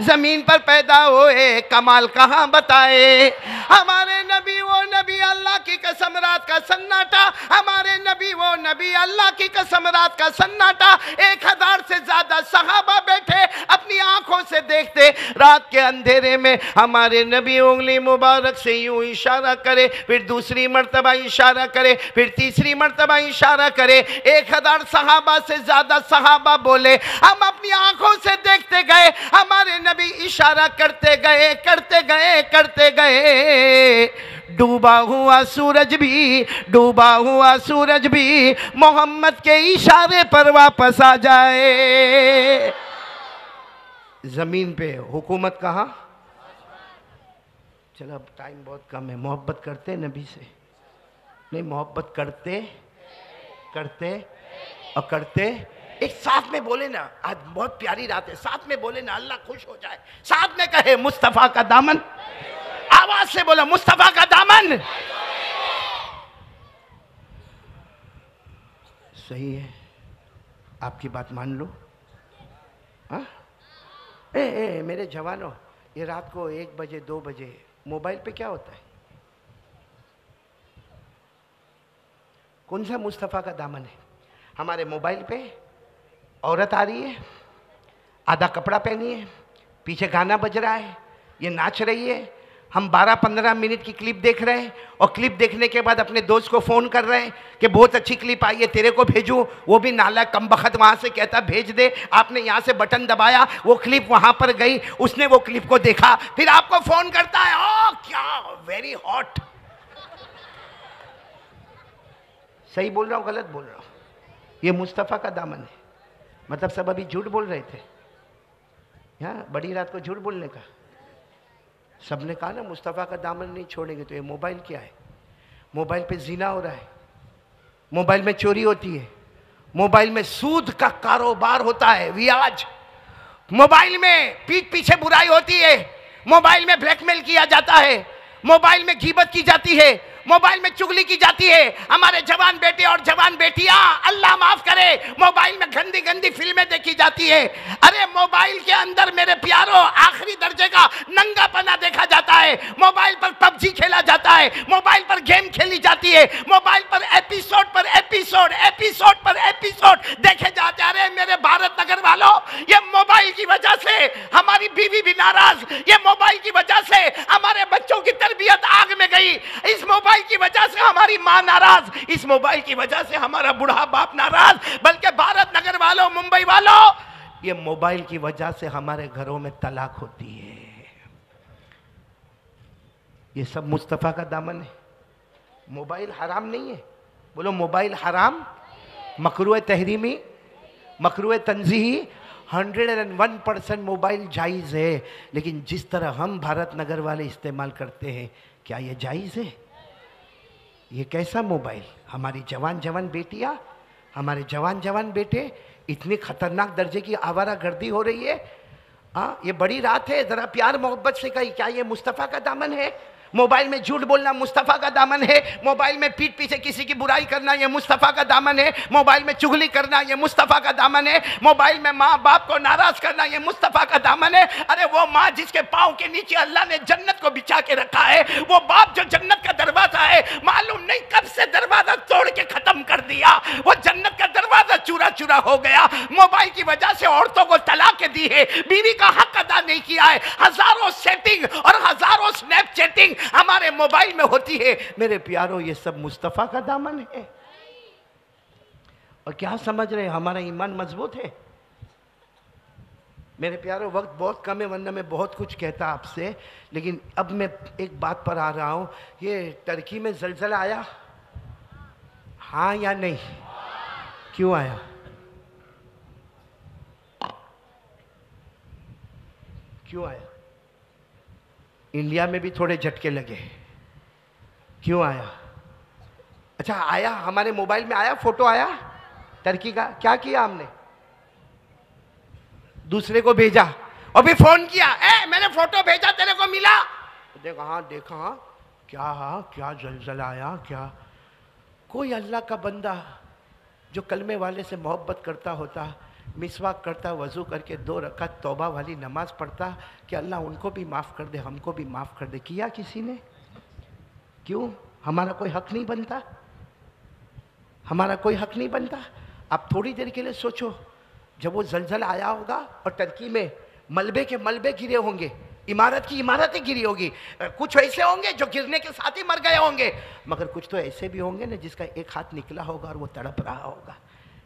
زمین پر پیدا ہوئے، کمال کہاں بتائے؟ ہمارے نبی وہ نبی، اللہ کی قسم رات کا سناٹا، ہمارے نبی وہ نبی، اللہ کی قسم رات کا سناٹا، 1000 سے زیادہ صحابہ بیٹھے اپنی آنکھوں سے دیکھتے، رات کے اندھیرے میں ہمارے نبی انگلی مبارک سے یوں اشارہ کرے، پھر دوسری مرتبہ اشارہ کرے، پھر تیسری مرتبہ اشارہ کرے، 1000 صحابہ سے زیادہ صحابہ بولے، ہم اپنی آنکھوں سے دیکھتے گئے، ہمارے نبی اشارہ کرتے گئے، کرتے گئے، کرتے گئے، ڈوبا ہوا سورج بھی، ڈوبا ہوا سورج بھی محمد کے اشارے پر واپس آ جائے۔ زمین پہ حکومت کہاں؟ چلو اب ٹائم بہت کم ہے، محبت کرتے نبی سے؟ نہیں، محبت کرتے، کرتے اور کرتے، ایک ساتھ میں بولے نا، آج بہت پیاری رات ہے، ساتھ میں بولے نا اللہ خوش ہو جائے، ساتھ میں کہے مصطفیٰ کا دامن، آواز سے بولا مصطفیٰ کا دامن۔ صحیح ہے، آپ کی بات مان لو۔ میرے جوانوں، یہ رات کو 1 بجے 2 بجے موبائل پہ کیا ہوتا ہے؟ کون سا مصطفیٰ کا دامن ہے؟ ہمارے موبائل پہ عورت آ رہی ہے، آدھا کپڑا پہنی ہے، پیچھے گانا بج رہا ہے، یہ ناچ رہی ہے، ہم 12-15 منٹ کی کلپ دیکھ رہے ہیں، اور کلپ دیکھنے کے بعد اپنے دوست کو فون کر رہے ہیں کہ بہت اچھی کلپ آئی ہے، تیرے کو بھیجوں، وہ بھی نالا کم بخت وہاں سے کہتا بھیج دے، آپ نے یہاں سے بٹن دبایا، وہ کلپ وہاں پر گئی، اس نے وہ کلپ کو دیکھا، پھر آپ کو فون کرتا ہے، کیا ویری ہاٹ. صحیح بول رہا ہوں غلط بول رہا ہوں؟ یہ مصطفیٰ کا دامن ہے. مطلب سب ابھی جھوٹ بول رہے تھے، بڑی رات کو جھوٹ بولنے کا. سب نے کہا نا مصطفیٰ کا دامن نہیں چھوڑیں گے. تو یہ موبائل کیا ہے؟ موبائل پہ زنا ہو رہا ہے، موبائل میں چوری ہوتی ہے، موبائل میں سود کا کاروبار ہوتا ہے، ویاج، موبائل میں پیٹھ پیچھے برائی ہوتی ہے، موبائل میں بلیک میل کیا جاتا ہے، موبائل میں غیبت کی جاتی ہے، موبائل میں چغلی کی جاتی ہے. ہمارے جوان بیٹے اور جوان بیٹیاں اللہ معاف کرے موبائل میں گندی گندی فلمیں دیکھی جاتی ہے. ارے موبائل کے اندر میرے پیاروں آخری درجے کا ننگا پنا دیکھا جاتا ہے، موبائل پر پب جی کھیلا جاتا ہے، موبائل پر گیم کھیلی جاتی ہے، موبائل پر ایپیسوڈ پر ایپیسوڈ ایپیسوڈ پر ایپیسوڈ دیکھے جاتے ہیں. ارے میرے بھارت نگر والوں، یہ موبائل کی وجہ سے ہماری بیوی بھی ناراض، یہ موبائل کی وجہ سے ہمارے بچوں کی تربیت آگ میں گئی، اس موبائل کی وجہ سے ہماری ماں ناراض، اس موبائل کی وجہ سے ہمارا بڑھا باپ ناراض، بلکہ بھارت نگر والوں، ممبئی والوں، یہ موبائل کی وجہ سے ہمارے گھروں میں طلاق ہوتی ہے. یہ سب مصطفیٰ کا دامن ہے. موبائل حرام نہیں ہے، بولو موبائل حرام، مکروہ تحریمی، مکروہ تنزیہی. 101% موبائل جائز ہے، لیکن جس طرح ہم بھارت نگر والے استعمال کرتے ہیں کیا یہ جائز ہے؟ یہ کیسا موبائل؟ ہماری جوان بیٹیاں، ہمارے جوان بیٹے، اتنی خطرناک درجے کی آوارہ گردی ہو رہی ہے. یہ بڑی رات ہے، ذرا پیار محبت سے کہی، کیا یہ مصطفیٰ کا دامن ہے؟ موبائل میں جھوٹ بولنا مصطفیٰ کا دامن ہے، موبائل میں پیٹھ پیچھے کسی کی برائی کرنا یہ مصطفیٰ کا دامن ہے، موبائل میں چغلی کرنا یہ مصطفیٰ کا دامن ہے، موبائل میں ماں باپ کو ناراض کرنا یہ مصطفیٰ کا دامن ہے. ارے وہ ماں جس کے پاؤں کے نیچے اللہ نے جنت کو بچھا کے رکھا ہے، وہ باپ جو جنت کا دروازہ ہے معلوم نہیں کب سے دروازہ توڑ کے ختم کر دیا، وہ جنت کا دروازہ چورا چورا ہو گیا. موبائل کی وجہ سے عورتوں کو طلاق دی ہے، بیوی کا حق ادا نہیں کیا ہے، ہزاروں سیٹنگ اور ہزاروں سنیپ چیٹنگ ہمارے موبائل میں ہوتی ہے. میرے پیاروں یہ سب مصطفیٰ کا دامن ہے. اور کیا سمجھ رہے ہیں ہمارا ایمان مضبوط ہے؟ میرے پیاروں وقت بہت کم ہے، ورنہ میں بہت کچھ کہتا آپ سے، لیکن اب میں ایک بات پر آ رہا ہوں. یہ ترکی میں زلزلہ آیا؟ ہاں یا نہیں؟ کیوں آیا؟ کیوں آیا؟ انڈیا میں بھی تھوڑے جھٹکے لگے، کیوں آیا؟ اچھا آیا، ہمارے موبائل میں آیا، فوٹو آیا ترکی کا. کیا کیا ہم نے؟ دوسرے کو بھیجا اور بھی فون کیا، میں نے فوٹو بھیجا تیرے کو ملا؟ دیکھا کیا زلزلہ آیا. کیا کوئی اللہ کا بندہ جو کلمے والے سے محبت کرتا ہوتا، مسواک کرتا، وضو کر کے 2 رکعت توبہ والی نماز پڑھتا کہ اللہ ان کو بھی معاف کر دے، ہم کو بھی معاف کر دے. کیا کسی نے؟ کیوں؟ ہمارا کوئی حق نہیں بنتا؟ ہمارا کوئی حق نہیں بنتا؟ آپ تھوڑی دیر کے لیے سوچو، جب وہ زلزلہ آیا ہوگا اور ترکی میں ملبے کے ملبے گرے ہوں گے، عمارت کی عمارتیں گری ہوگی، کچھ ایسے ہوں گے جو گرنے کے ساتھ ہی مر گئے ہوں گے، مگر کچھ تو ایسے بھی ہوں گے نا جس کا ایک ہاتھ نکلا ہوگا اور وہ تڑپ رہا ہوگا،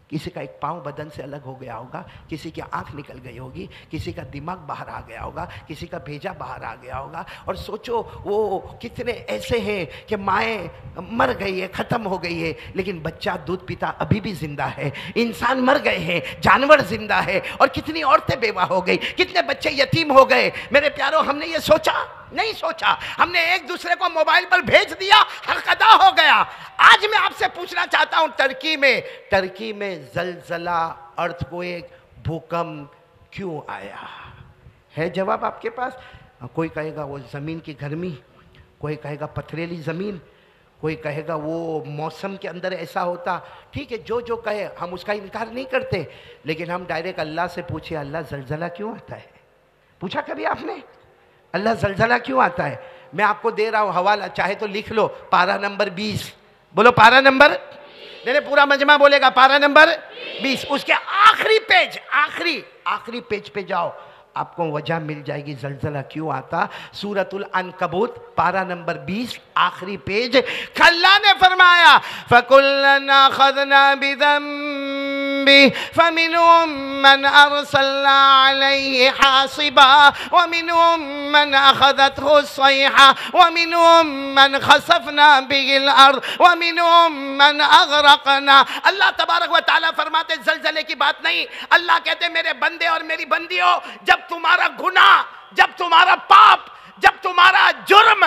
کسی کا ایک پاؤں بدن سے الگ ہو گیا ہوگا، کسی کی آنکھ نکل گئی ہوگی، کسی کا دماغ باہر آ گیا ہوگا، کسی کا بھیجا باہر آ گیا ہوگا. اور سوچو وہ کتنے ایسے ہیں کہ مائیں مر گئی ہے، ختم ہو گئی ہے، لیکن بچہ دودھ پیتا ابھی بھی زندہ ہے. انسان مر گئے ہیں، جانور زندہ ہے، اور کتنی عورتیں بیوہ ہو گئی، کتنے بچے یتیم ہو گئے. میرے پیاروں ہم نے یہ سوچا نہیں؟ سوچا ہم نے ایک دوسرے کو موبائل پر بھیج دیا، حق ادا ہو گیا. آج میں آپ سے پوچھنا چاہتا ہوں، ترکی میں زلزلہ، ارتھکویک، بھوکمپ کیوں آیا؟ ہے جواب آپ کے پاس؟ کوئی کہے گا وہ زمین کی گرمی، کوئی کہے گا پتھریلی زمین، کوئی کہے گا وہ موسم کے اندر ایسا ہوتا. ٹھیک ہے، جو کہے ہم اس کا انکار نہیں کرتے، لیکن ہم ڈائریکٹ اللہ سے پوچھے، اللہ زلزلہ کیوں آتا ہے؟ پوچھا کبھی آپ نے؟ اللہ زلزلہ کیوں آتا ہے؟ میں آپ کو دے رہا ہوں حوالہ، چاہے تو لکھ لو، پارہ نمبر 20، بولو پارہ نمبر، پورا مجمع بولے گا پارہ نمبر 20، اس کے آخری پیج، آخری پیج پہ جاؤ، آپ کو وجہ مل جائے گی زلزلہ کیوں آتا۔ سورۃ العنکبوت پارہ نمبر 20 آخری پیج، اللہ نے فرمایا فَكُلًّا أَخَذْنَا بِذَنبِهِ فَمِنْهُمْ مَنْ أَرْسَلْنَا عَلَيْهِ حَاصِبًا وَمِنْهُمْ مَنْ أَخَذَتْهُ الصَّيْحَةُ وَمِنْهُمْ مَنْ خَسَفْنَا بِهِ الْأَرْضَ وَمِنْهُمْ مَنْ أَغْرَقْنَا۔ اللہ تبارک و تعالیٰ فرماتے زلزلے کی بات نہیں، اللہ کہتے میرے بندے اور میری بندیوں، جب تمہارا گناہ، جب تمہارا پاپ، جب تمہارا جرم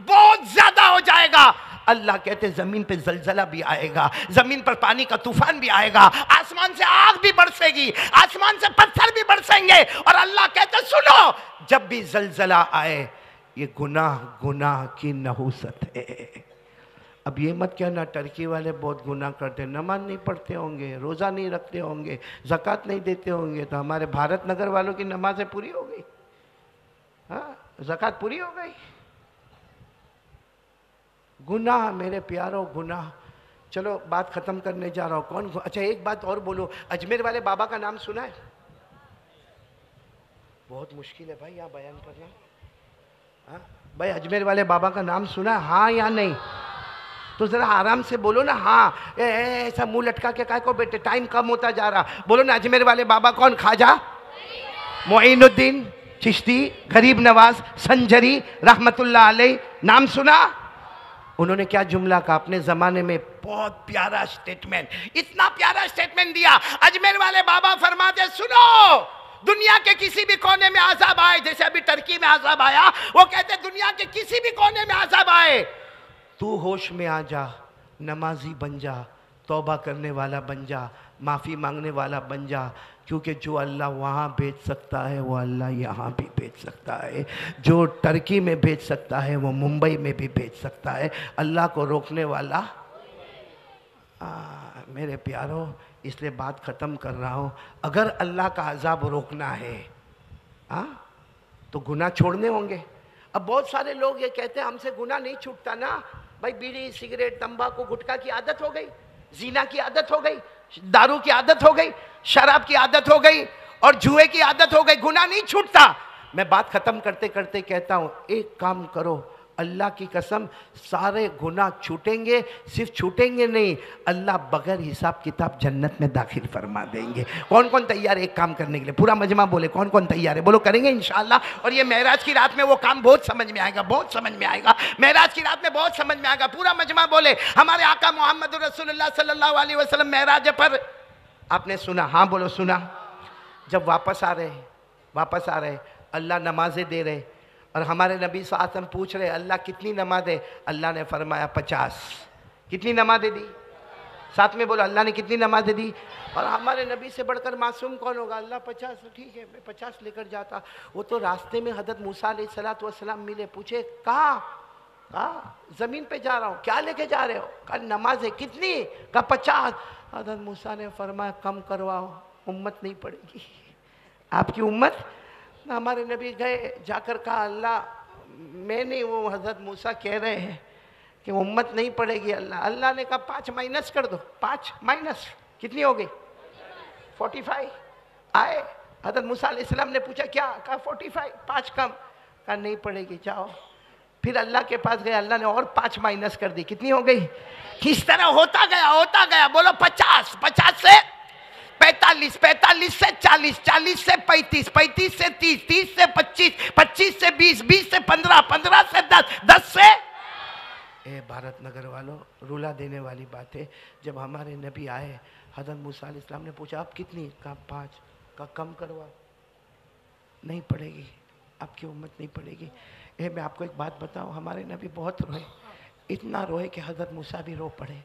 بہت زیادہ ہو جائے گا، اللہ کہتے زمین پہ زلزلہ بھی آئے گا، زمین پر پانی کا طوفان بھی آئے گا، آسمان سے آگ بھی برسے گی، آسمان سے پتھر بھی برسیں گے، اور اللہ کہتے سنو جب بھی زلزلہ آئے یہ گناہ کی نحوست ہے۔ اب یہ مت کہنا ٹرکی والے بہت گناہ کرتے ہیں، نماز نہیں پڑھتے ہوں گے، روزہ نہیں رکھتے ہوں گے، زکوٰۃ نہیں دیتے ہوں گے، تو ہمارے بھارت نگر والوں کی نمازیں پوری ہو گئی، ہاں زکوٰۃ پوری ہو گئی۔ گناہ میرے پیاروں، گناہ۔ چلو بات ختم کرنے جا رہا ہوں، اچھا ایک بات اور بولو، اجمیر والے بابا کا نام سنا ہے؟ بہت مشکل ہے بھائی یہاں بیان کرنا، ہاں بھائی اجمیر والے بابا کا نام سنا ہے ہاں یا نہیں؟ تو ذرا آرام سے بولو نا، ہاں ایسا منہ لٹکا کے کائے کو بیٹے، ٹائم کم ہوتا جا رہا، بولو نا اجمیر والے بابا کون؟ خواجہ معین الدین چشتی غریب نواز سنجری رحمت اللہ علیہ، نام سنا؟ انہوں نے کیا جملہ کہا اپنے زمانے میں، بہت پیارا سٹیٹمنٹ، اتنا پیارا سٹیٹمنٹ دیا۔ اجمیر والے بابا فرماتے سنو، دنیا کے کسی بھی کونے میں عذاب آئے، جیسے ابھی ترکی میں عذاب آیا، وہ کہتے دنیا کے کسی بھی کونے میں عذاب آئے تو ہوش میں آ جا، نمازی بن جا، توبہ کرنے والا بن جا، معافی مانگنے والا بن جا، کیونکہ جو اللہ وہاں بھیج سکتا ہے وہ اللہ یہاں بھی بھیج سکتا ہے، جو ٹرکی میں بھیج سکتا ہے وہ ممبئی میں بھی بھیج سکتا ہے، اللہ کو روکنے والا۔ میرے پیاروں اس لیے بات ختم کر رہا ہوں، اگر اللہ کا عذاب روکنا ہے تو گناہ چھوڑنے ہوں گے۔ اب بہت سارے لوگ یہ کہتے ہیں ہم سے گناہ نہیں چھوٹتا نا، بھائی بیڑی سگریٹ تمباکو گٹکا کی عادت ہو گئی، زنا کی عادت ہو گئی، دارو کی عادت ہو گئی، شراب کی عادت ہو گئی، اور جوئے کی عادت ہو گئی، گناہ نہیں چھوٹتا۔ میں بات ختم کرتے کرتے کہتا ہوں ایک کام کرو، اللہ کی قسم سارے گناہ چھوٹیں گے، صرف چھوٹیں گے نہیں، اللہ بغیر حساب کتاب جنت میں داخل فرما دیں گے۔ کون کون تیار ہے ایک کام کرنے کے لیے؟ پورا مجمع بولے کون کون تیار ہے؟ بولو کریں گے انشاءاللہ۔ اور یہ معراج کی رات میں وہ کام بہت سمجھ میں آئے گا، بہت سمجھ میں آئے گا، معراج کی رات میں بہت سمجھ میں آئے گا۔ پورا مجمع بولے ہمارے آقا محمد رسول اللہ صلی اللہ علیہ وسلم معراج پر، آپ نے سنا؟ ہاں بولو سنا۔ جب واپس آ رہے اللہ نمازیں دے رہے، اور ہمارے نبی صلی اللہ علیہ وسلم پوچھ رہے اللہ کتنی نمازیں؟ اللہ نے فرمایا 50۔ کتنی نمازیں دی؟ ساتھ میں بولو اللہ نے کتنی نمازیں دی؟ اور ہمارے نبی سے بڑھ کر معصوم کون ہوگا؟ اللہ 50، ٹھیک ہے میں 50 لے کر جاتا۔ وہ تو راستے میں حضرت موسیٰ علیہ السلام ملے، پوچھے کہاں؟ زمین پہ جا رہا ہوں۔ کیا لے کے جا رہے ہو؟ کہا نمازیں۔ کتنی؟ کہا 50۔ حضرت موسیٰ نے فرمایا کم کرواؤ، امت نہیں پڑے گی آپ کی امت۔ ہمارے نبی گئے، جا کر کہا اللہ میں نہیں، وہ حضرت موسیٰ کہہ رہے ہیں کہ امت نہیں پڑے گی۔ اللہ نے کہا 5 مائنس کر دو، 5 مائنس کتنی ہو گئی؟ 45۔ آئے حضرت موسیٰ علیہ السلام نے پوچھا کیا؟ کہا 45، 5 کم۔ کہا نہیں پڑے گی، جاؤ۔ پھر اللہ کے پاس گئے، اللہ نے اور 5 مائنس کر دی، کتنی ہو گئی؟ کس طرح ہوتا گیا، بولو 50، 50 سے 45، 45 سے 40، 40 سے 35، 35 سے 30، 30 سے 25، 25 سے 20، 20 سے 15، 15 سے 10، 10 سے اے بھارت نگر والوں، رولا دینے والی بات ہے۔ جب ہمارے نبی آئے، حضرت موسیٰ علیہ السلام نے پوچھا آپ کتنی؟ کہا 5۔ کہا کم کروا، نہیں پڑے گی آپ کی امت نہیں پڑے گی۔ میں آپ کو ایک بات بتاؤں، ہمارے نبی بہت روئے، اتنا روئے کہ حضرت موسیٰ بھی رو پڑے۔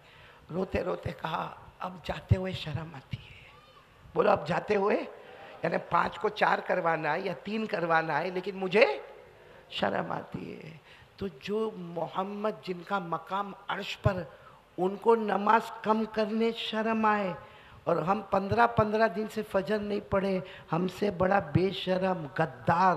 روتے روتے کہا اب جاتے ہوئے شرم آتی ہے۔ بولو اب جاتے ہوئے، یعنی 5 کو 4 کروانا ہے یا 3 کروانا ہے، لیکن مجھے شرم آتی ہے۔ تو جو محمد جن کا مقام عرش پر، ان کو نماز کم کرنے شرم آئے، اور ہم 15 دن سے فجر نہیں پڑھے، ہم سے بڑا بے شرم غدار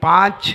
5,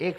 1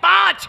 5,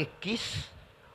21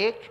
1,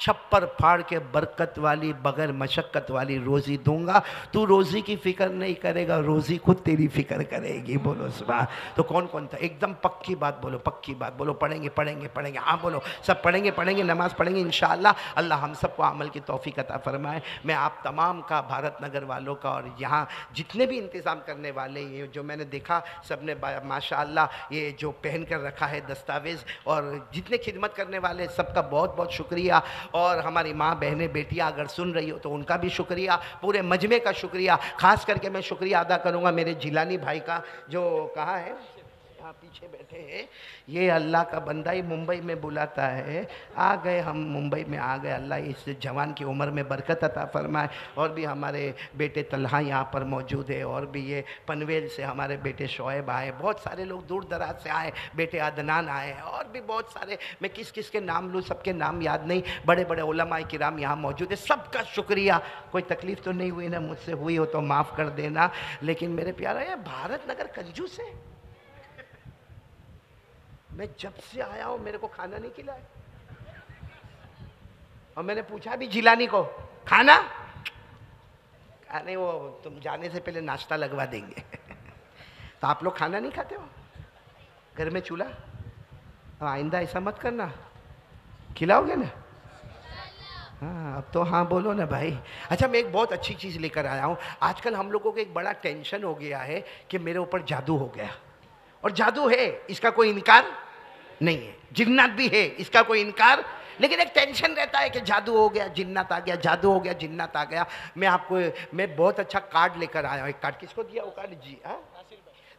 چھپر پھاڑ کے برکت والی بغیر مشقت والی روزی دوں گا. تو روزی کی فکر نہیں کرے گا, روزی خود تیری فکر کرے گی. بولو سبحان. تو کون کون تھا؟ ایک دم پکی بات بولو, پکی بات بولو. پڑھیں گے پڑھیں گے پڑھیں گے, ہاں بولو. سب پڑھیں گے, نماز پڑھیں گے انشاءاللہ. اللہ ہم سب کو عمل کی توفیق عطا فرمائے. میں آپ تمام کا, بھارت نگر والوں کا, اور یہاں جتنے بھی انتظام کرنے والے, یہ جو میں نے دیکھا سب نے ماشاءاللہ یہ جو پہن کر رکھا ہے دستاویز, اور جتنے خدمت کرنے والے سب کا بہت بہت شکریہ. اور ہماری ماں بہنیں بیٹیاں اگر سن رہی ہو تو ان کا بھی شکریہ, پورے مجمع کا شکریہ. خاص کر کے میں شکریہ ادا کروں گا میرے جیلانی بھائی کا, جو کہاں ہے, یہاں پیچھے بیٹھے ہیں. یہ اللہ کا بندہ ہی ممبئی میں بلاتا ہے. آ گئے, ہم ممبئی میں آ گئے. اللہ اس جوان کی عمر میں برکت عطا فرمائے. اور بھی ہمارے بیٹے طلحہ یہاں پر موجود ہے, اور بھی یہ پنویل سے ہمارے بیٹے شعیب آئے, بہت سارے لوگ دور دراز سے آئے, بیٹے عدنان آئے, اور بھی بہت سارے. میں کس کس کے نام لوں, سب کے نام یاد نہیں. بڑے بڑے علماء کرام یہاں موجود ہیں, سب کا شکریہ. کوئی تکلیف تو نہیں ہوئی نا, مجھ سے ہوئی ہو تو معاف کر دینا. لیکن میرے پیارا, یہ بھارت نگر کنجوس ہے. میں جب سے آیا ہوں میرے کو کھانا نہیں کھلایا, اور میں نے پوچھا بھی جیلانی کو کھانا, نہیں وہ تم جانے سے پہلے ناشتہ لگوا دیں گے. تو آپ لوگ کھانا نہیں کھاتے ہو گھر میں چولہا؟ آئندہ ایسا مت کرنا, کھلاؤ گے نا؟ ہاں اب تو ہاں بولو نا بھائی. اچھا میں ایک بہت اچھی چیز لے کر آیا ہوں. آج کل ہم لوگوں کو ایک بڑا ٹینشن ہو گیا ہے کہ میرے اوپر جادو ہو گیا, اور جادو ہے اس کا کوئی انکار نہیں ہے, جنات بھی ہے اس کا کوئی انکار, لیکن ایک ٹینشن رہتا ہے کہ جادو ہو گیا, جنات آ گیا, جادو ہو گیا, جنات آ گیا. میں آپ کو میں بہت اچھا کارڈ لے کر آیا ہوں. ایک کارڈ کس کو دیا وہ کارڈ؟ جی ہاں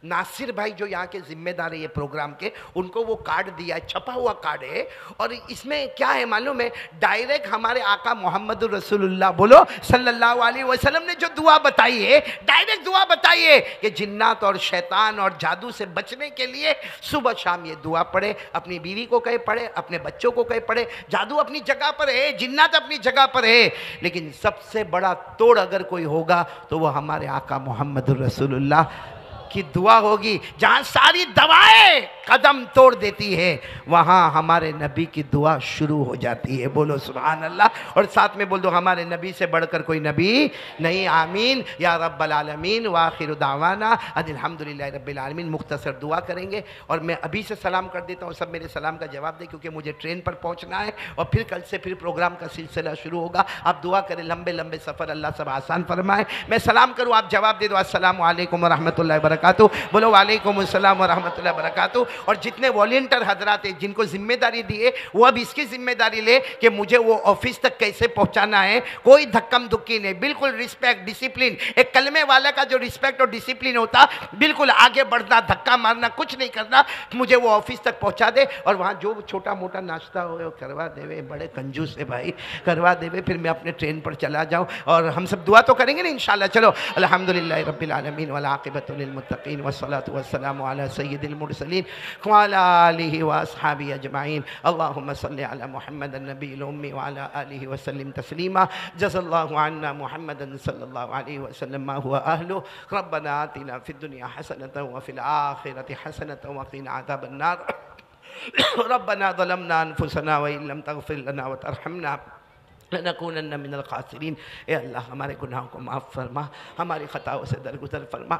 ناصر بھائی جو یہاں کے ذمہ دار ہے یہ پروگرام کے, ان کو وہ کارڈ دیا ہے, چھپا ہوا کارڈ ہے. اور اس میں کیا ہے معلوم ہے, ڈائریکٹ ہمارے آقا محمد الرسول اللہ بولو صلی اللہ علیہ وسلم نے جو دعا بتائی ہے, ڈائریکٹ دعا بتائی ہے کہ جنات اور شیطان اور جادو سے بچنے کے لیے صبح شام یہ دعا پڑھے. اپنی بیوی کو کہے پڑھے, اپنے بچوں کو کہے پڑھے. جادو اپنی جگہ پر ہے, جنات اپنی جگہ پر ہے, لیکن سب سے بڑا توڑ اگر کوئی ہوگا تو وہ ہمارے آقا محمد الرسول اللہ کی دعا ہوگی. جہاں ساری دوائیں قدم توڑ دیتی ہے, وہاں ہمارے نبی کی دعا شروع ہو جاتی ہے. بولو سبحان اللہ. اور ساتھ میں بول دو ہمارے نبی سے بڑھ کر کوئی نبی نہیں. آمین یا رب العالمین. وآخر دعوانا ان الحمدللہ رب العالمین. مختصر دعا کریں گے, اور میں ابھی سے سلام کر دیتا ہوں. سب میرے سلام کا جواب دیں, کیونکہ مجھے ٹرین پر پہنچنا ہے, اور پھر کل سے پھر پروگرام کا سلسلہ شروع ہوگا. آپ دعا کریں, لمبے لمبے سفر اللہ سب آسان فرمائے. میں سلام کروں, آپ جواب دے دو. السلام علیکم ورحمۃ اللہ وبرکاتہ. بولو وعلیکم السلام ورحمۃ اللہ وبرکاتہ. اور جتنے والنٹر حضرات ہیں جن کو ذمہ داری دی ہے, وہ اب اس کی ذمہ داری لے کہ مجھے وہ آفس تک کیسے پہنچانا ہے. کوئی دھکم دھکی نہیں, بالکل رسپیکٹ ڈسپلن. ایک کلمے والا کا جو رسپیکٹ اور ڈسپلن ہوتا, بالکل آگے بڑھنا, دھکا مارنا کچھ نہیں کرنا. مجھے وہ آفس تک پہنچا دے, اور وہاں جو چھوٹا موٹا ناشتہ ہوئے وہ کروا دے. بڑے کنجوس ہے بھائی, کروا دے. پھر میں اپنے ٹرین پر چلا جاؤں, اور ہم سب دعا تو کریں گے نا انشاءاللہ. چلو الحمدللہ رب العالمین والعاقبۃ للمتقین والصلاة والسلام علی سید المرسلین وعلی آلہ واصحابہ اجمعین. اللہم صلی علی محمد النبی الامی وعلی آلہ وسلم تسلیما. جزا اللہ عنا محمد صلی اللہ علیہ وسلم ما هو اہلہ. ربنا آتنا فی الدنیا حسنۃ وفی الآخرۃ حسنۃ وقنا عذاب النار. ربنا ظلمنا انفسنا وان لم تغفر لنا وترحمنا لنکونن من الخاسرین. اے اللہ ہمارے گناہوں کو معاف فرما, ہماری خطاؤں سے درگزر فرما.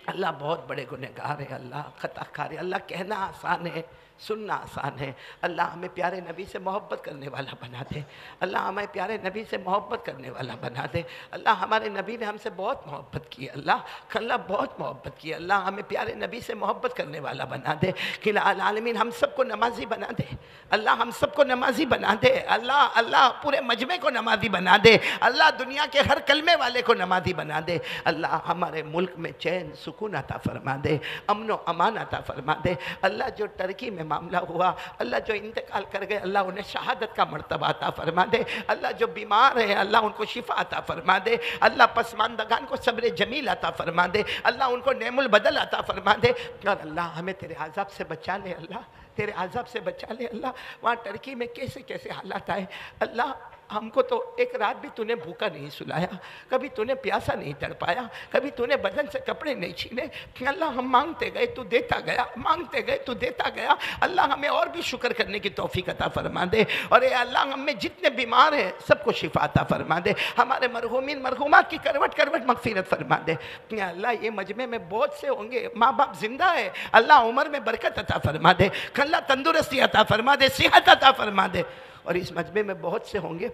اللہ بہت بڑے گنہگار ہے, اللہ خطا کار ہے. اللہ کہنا آسان ہے, سننا آسان ہے. اللہ ہمیں پیارے نبی سے محبت کرنے والا بنا دے. اللہ ہمیں پیارے نبی سے محبت کرنے والا بنا دے. اللہ ہمارے نبی نے ہم سے بہت محبت کی. اللہ بہت محبت کی. اللہ ہمیں پیارے نبی سے محبت کرنے والا بنا دے. کہ العالمین ہم سب کو نمازی بنا دے. اللہ ہم سب کو نمازی بنا دے. اللہ پورے مجمع کو نمازی بنا دے. اللہ دنیا کے ہر کلمے والے کو نمازی بنا دے. اللہ ہمارے ملک میں چین سکون عطا فرما دے, امن و امان عطا فرما دے. اللہ جو ٹرکی میں معاملہ ہوا, اللہ جو انتقال کر گئے, اللہ انہیں شہادت کا مرتبہ عطا فرما دے. اللہ جو بیمار ہے, اللہ ان کو شفا عطا فرما دے. اللہ پسماندگان کو صبر جمیل عطا فرما دے. اللہ ان کو نعم البدل عطا فرما دے. اور اللہ ہمیں تیرے عذاب سے بچا لے. اللہ تیرے عذاب سے بچا لے. اللہ وہاں ٹرکی میں کیسے کیسے حالات آئے, اللہ ہم کو تو ایک رات بھی تو نے بھوکا نہیں سلایا، کبھی تو نے پیاسا نہیں تڑپایا، کبھی تو نے بدن سے کپڑے نہیں چھینے۔ اللہ ہم مانگتے گئے تو دیتا گیا، مانگتے گئے تو دیتا گیا۔ اللہ ہمیں اور بھی شکر کرنے کی توفیق عطا فرما دے، اور اے اللہ ہم میں جتنے بیمار ہیں سب کو شفا عطا فرما دے، ہمارے مرحومین مرحومات کی کروٹ کروٹ مغفرت فرما دے۔ یا اللہ یہ مجمع میں بہت سے ہوں گے ماں باپ زندہ ہے، اللہ عمر میں برکت عطا فرما دے، اللہ تندرستی عطا فرما دے، صحت عطا فرما دے۔ اور اس مجمع میں بہت سے ہوں گے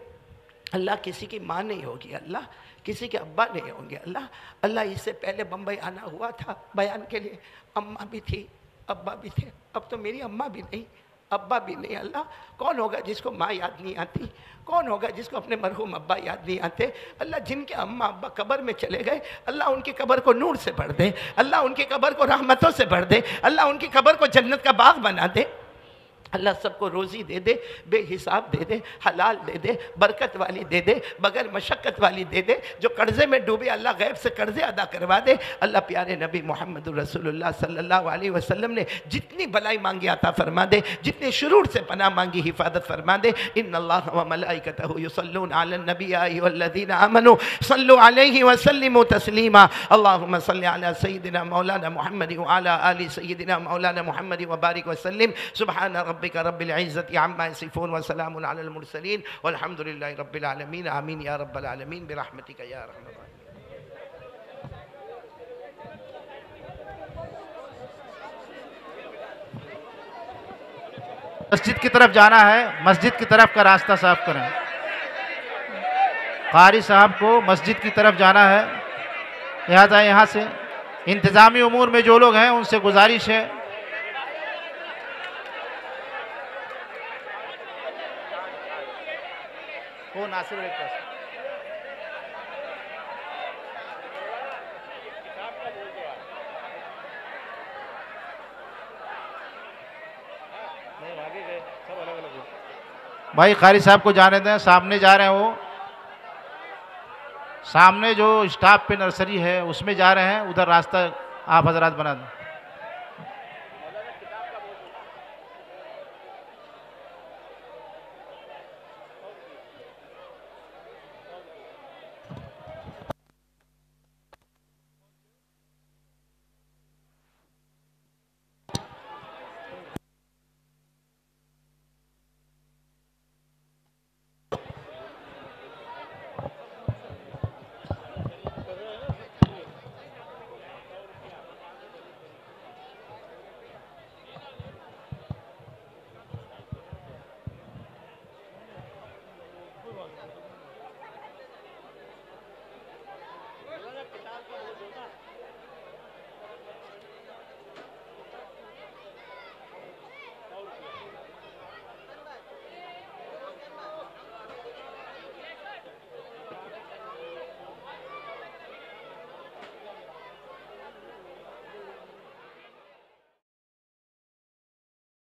اللہ کسی کی ماں نہیں ہوگی، اللہ کسی کے ابا نہیں ہوں گے، اللہ اس سے پہلے بمبئی آنا ہوا تھا بیان کے لیے، اماں بھی تھی ابا بھی تھے، اب تو میری اماں بھی نہیں ابا بھی نہیں۔ اللہ کون ہوگا جس کو ماں یاد نہیں آتی، کون ہوگا جس کو اپنے مرحوم ابا یاد نہیں آتے؟ اللہ جن کے اماں ابا قبر میں چلے گئے اللہ ان کی قبر کو نور سے بھر دے، اللہ ان کی قبر کو رحمتوں سے بھر دے، اللہ ان کی قبر کو جنت کا باغ بنا دے۔ اللہ سب کو روزی دے دے، بے حساب دے دے، حلال دے دے، برکت والی دے دے، بغیر مشقت والی دے دے۔ جو قرضے میں ڈوبے اللہ غیب سے قرضے ادا کروا دے۔ اللہ پیارے نبی محمد رسول اللہ صلی اللہ علیہ وسلم نے جتنی بلائی مانگی عطا فرما دے، جتنے شرور سے پناہ مانگی حفاظت فرما دے۔ ان اللہ و ملائکتہ یصلون علی النبی یا ایھا الذین آمنوا صلوا علیہ وسلموا تسلیما۔ اللہم صل علی سیدنا مولانا محمد وعلی آل سیدنا مولانا محمد وبارک وسلم۔ سبحان ربک رب العزت عما یصفون وسلام علی المرسلین والحمد للہ رب العالمین۔ آمین یا رب العالمین برحمتک یا ارحم الراحمین۔ مسجد کی طرف جانا ہے، مسجد کی طرف کا راستہ صاف کریں۔ قاری صاحب کو مسجد کی طرف جانا ہے، لہذا یہاں سے انتظامی امور میں جو لوگ ہیں ان سے گزارش ہے وہ ناصر ایک پاس بھائی قاری صاحب کو جانے دیں، سامنے جا رہے ہیں وہ، سامنے جو اسٹاف پہ نرسری ہے اس میں جا رہے ہیں، ادھر راستہ آپ حضرات بنا دیں۔